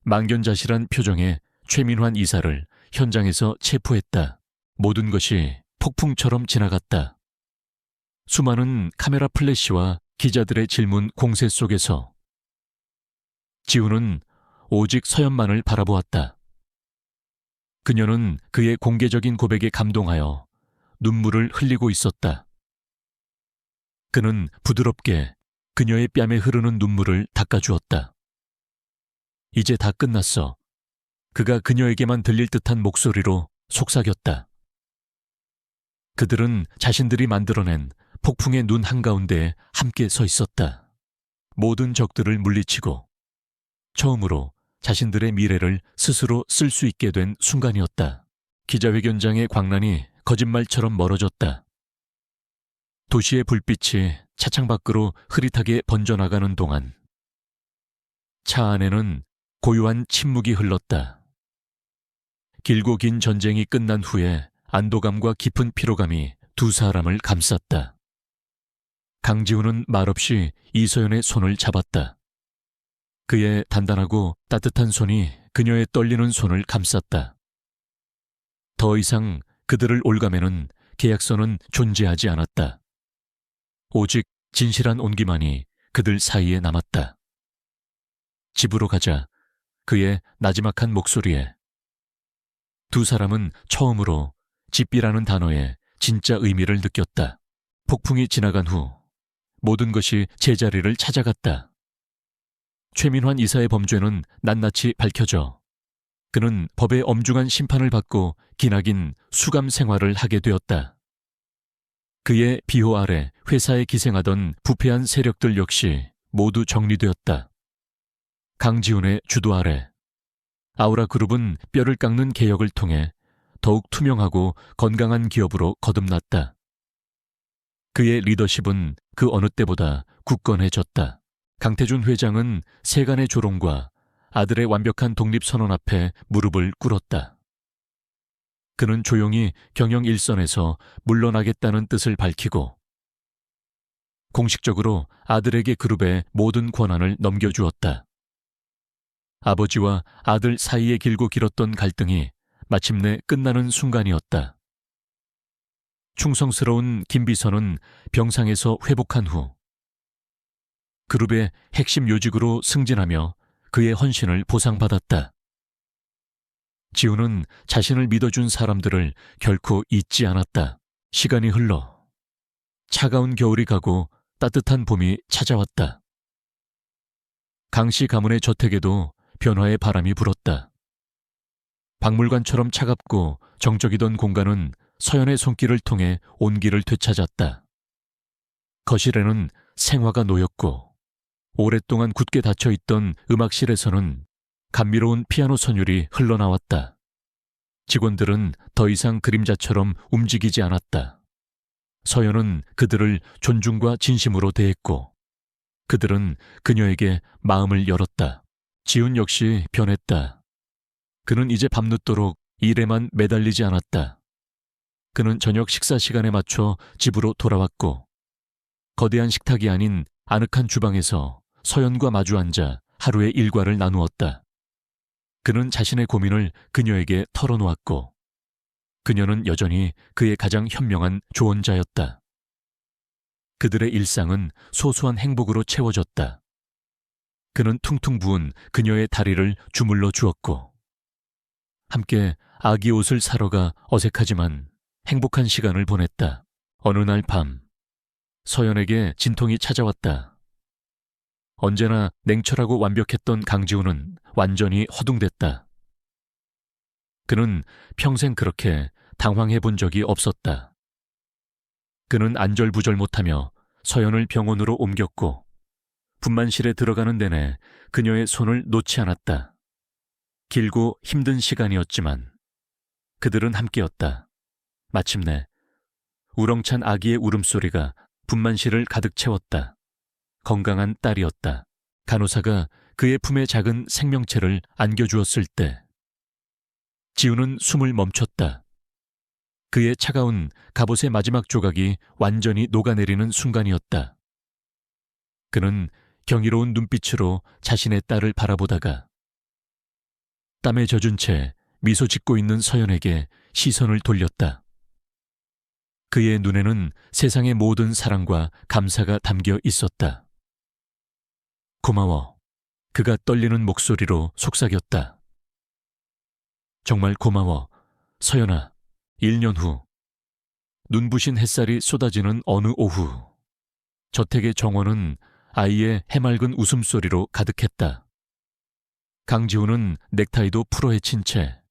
망견자실한 표정의 최민환 이사를 현장에서 체포했다. 모든 것이 폭풍처럼 지나갔다. 수많은 카메라 플래시와 기자들의 질문 공세 속에서 지훈은 오직 서연만을 바라보았다. 그녀는 그의 공개적인 고백에 감동하여 눈물을 흘리고 있었다. 그는 부드럽게 그녀의 뺨에 흐르는 눈물을 닦아주었다. 이제 다 끝났어. 그가 그녀에게만 들릴 듯한 목소리로 속삭였다. 그들은 자신들이 만들어낸 폭풍의 눈 한가운데에 함께 서 있었다. 모든 적들을 물리치고 처음으로 자신들의 미래를 스스로 쓸 수 있게 된 순간이었다. 기자회견장의 광란이 거짓말처럼 멀어졌다. 도시의 불빛이 차창 밖으로 흐릿하게 번져나가는 동안 차 안에는 고요한 침묵이 흘렀다. 길고 긴 전쟁이 끝난 후에 안도감과 깊은 피로감이 두 사람을 감쌌다. 강지훈은 말없이 이서연의 손을 잡았다. 그의 단단하고 따뜻한 손이 그녀의 떨리는 손을 감쌌다. 더 이상 그들을 올가매는 계약서는 존재하지 않았다. 오직 진실한 온기만이 그들 사이에 남았다. 집으로 가자 그의 나지막한 목소리에 두 사람은 처음으로 집이라는 단어의 진짜 의미를 느꼈다. 폭풍이 지나간 후 모든 것이 제자리를 찾아갔다. 최민환 이사의 범죄는 낱낱이 밝혀져 그는 법의 엄중한 심판을 받고 기나긴 수감 생활을 하게 되었다. 그의 비호 아래 회사에 기생하던 부패한 세력들 역시 모두 정리되었다. 강지훈의 주도 아래 아우라 그룹은 뼈를 깎는 개혁을 통해 더욱 투명하고 건강한 기업으로 거듭났다. 그의 리더십은 그 어느 때보다 굳건해졌다. 강태준 회장은 세간의 조롱과 아들의 완벽한 독립선언 앞에 무릎을 꿇었다. 그는 조용히 경영 일선에서 물러나겠다는 뜻을 밝히고 공식적으로 아들에게 그룹의 모든 권한을 넘겨주었다. 아버지와 아들 사이에 길고 길었던 갈등이 마침내 끝나는 순간이었다. 충성스러운 김비서는 병상에서 회복한 후 그룹의 핵심 요직으로 승진하며 그의 헌신을 보상받았다. 지우는 자신을 믿어준 사람들을 결코 잊지 않았다. 시간이 흘러 차가운 겨울이 가고 따뜻한 봄이 찾아왔다. 강씨 가문의 저택에도 변화의 바람이 불었다. 박물관처럼 차갑고 정적이던 공간은 서연의 손길을 통해 온기를 되찾았다. 거실에는 생화가 놓였고 오랫동안 굳게 닫혀있던 음악실에서는 감미로운 피아노 선율이 흘러나왔다. 직원들은 더 이상 그림자처럼 움직이지 않았다. 서연은 그들을 존중과 진심으로 대했고 그들은 그녀에게 마음을 열었다. 지훈 역시 변했다. 그는 이제 밤늦도록 일에만 매달리지 않았다. 그는 저녁 식사 시간에 맞춰 집으로 돌아왔고 거대한 식탁이 아닌 아늑한 주방에서 서연과 마주 앉아 하루의 일과를 나누었다. 그는 자신의 고민을 그녀에게 털어놓았고 그녀는 여전히 그의 가장 현명한 조언자였다. 그들의 일상은 소소한 행복으로 채워졌다. 그는 퉁퉁 부은 그녀의 다리를 주물러 주었고 함께 아기 옷을 사러 가 어색하지만 행복한 시간을 보냈다. 어느 날 밤 서연에게 진통이 찾아왔다. 언제나 냉철하고 완벽했던 강지훈은 완전히 허둥댔다. 그는 평생 그렇게 당황해 본 적이 없었다. 그는 안절부절 못하며 서연을 병원으로 옮겼고 분만실에 들어가는 내내 그녀의 손을 놓지 않았다. 길고 힘든 시간이었지만 그들은 함께였다. 마침내 우렁찬 아기의 울음소리가 분만실을 가득 채웠다. 건강한 딸이었다. 간호사가 그의 품에 작은 생명체를 안겨주었을 때 지우는 숨을 멈췄다. 그의 차가운 갑옷의 마지막 조각이 완전히 녹아내리는 순간이었다. 그는 경이로운 눈빛으로 자신의 딸을 바라보다가 땀에 젖은 채 미소 짓고 있는 서연에게 시선을 돌렸다. 그의 눈에는 세상의 모든 사랑과 감사가 담겨 있었다. 고마워. 그가 떨리는 목소리로 속삭였다. 정말 고마워, 서연아. 1년 후 눈부신 햇살이 쏟아지는 어느 오후 저택의 정원은 아이의 해맑은 웃음소리로 가득했다. 강지훈은 넥타이도 풀어헤친 채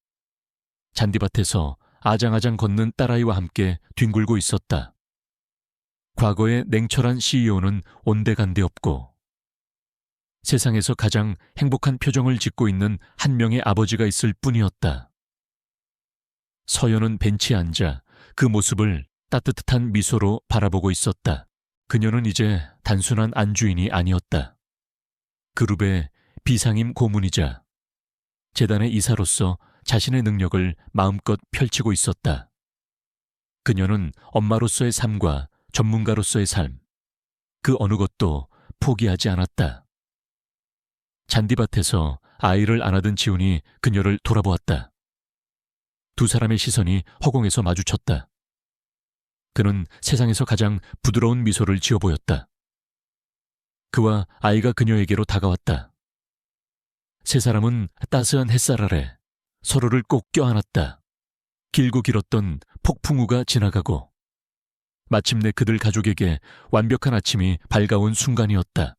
잔디밭에서 아장아장 걷는 딸아이와 함께 뒹굴고 있었다. 과거의 냉철한 CEO는 온데간데 없고 세상에서 가장 행복한 표정을 짓고 있는 한 명의 아버지가 있을 뿐이었다. 서연은 벤치에 앉아 그 모습을 따뜻한 미소로 바라보고 있었다. 그녀는 이제 단순한 안주인이 아니었다. 그룹의 비상임 고문이자 재단의 이사로서 자신의 능력을 마음껏 펼치고 있었다. 그녀는 엄마로서의 삶과 전문가로서의 삶, 그 어느 것도 포기하지 않았다. 잔디밭에서 아이를 안아든 지훈이 그녀를 돌아보았다. 두 사람의 시선이 허공에서 마주쳤다. 그는 세상에서 가장 부드러운 미소를 지어 보였다. 그와 아이가 그녀에게로 다가왔다. 세 사람은 따스한 햇살 아래 서로를 꼭 껴안았다. 길고 길었던 폭풍우가 지나가고 마침내 그들 가족에게 완벽한 아침이 밝아온 순간이었다.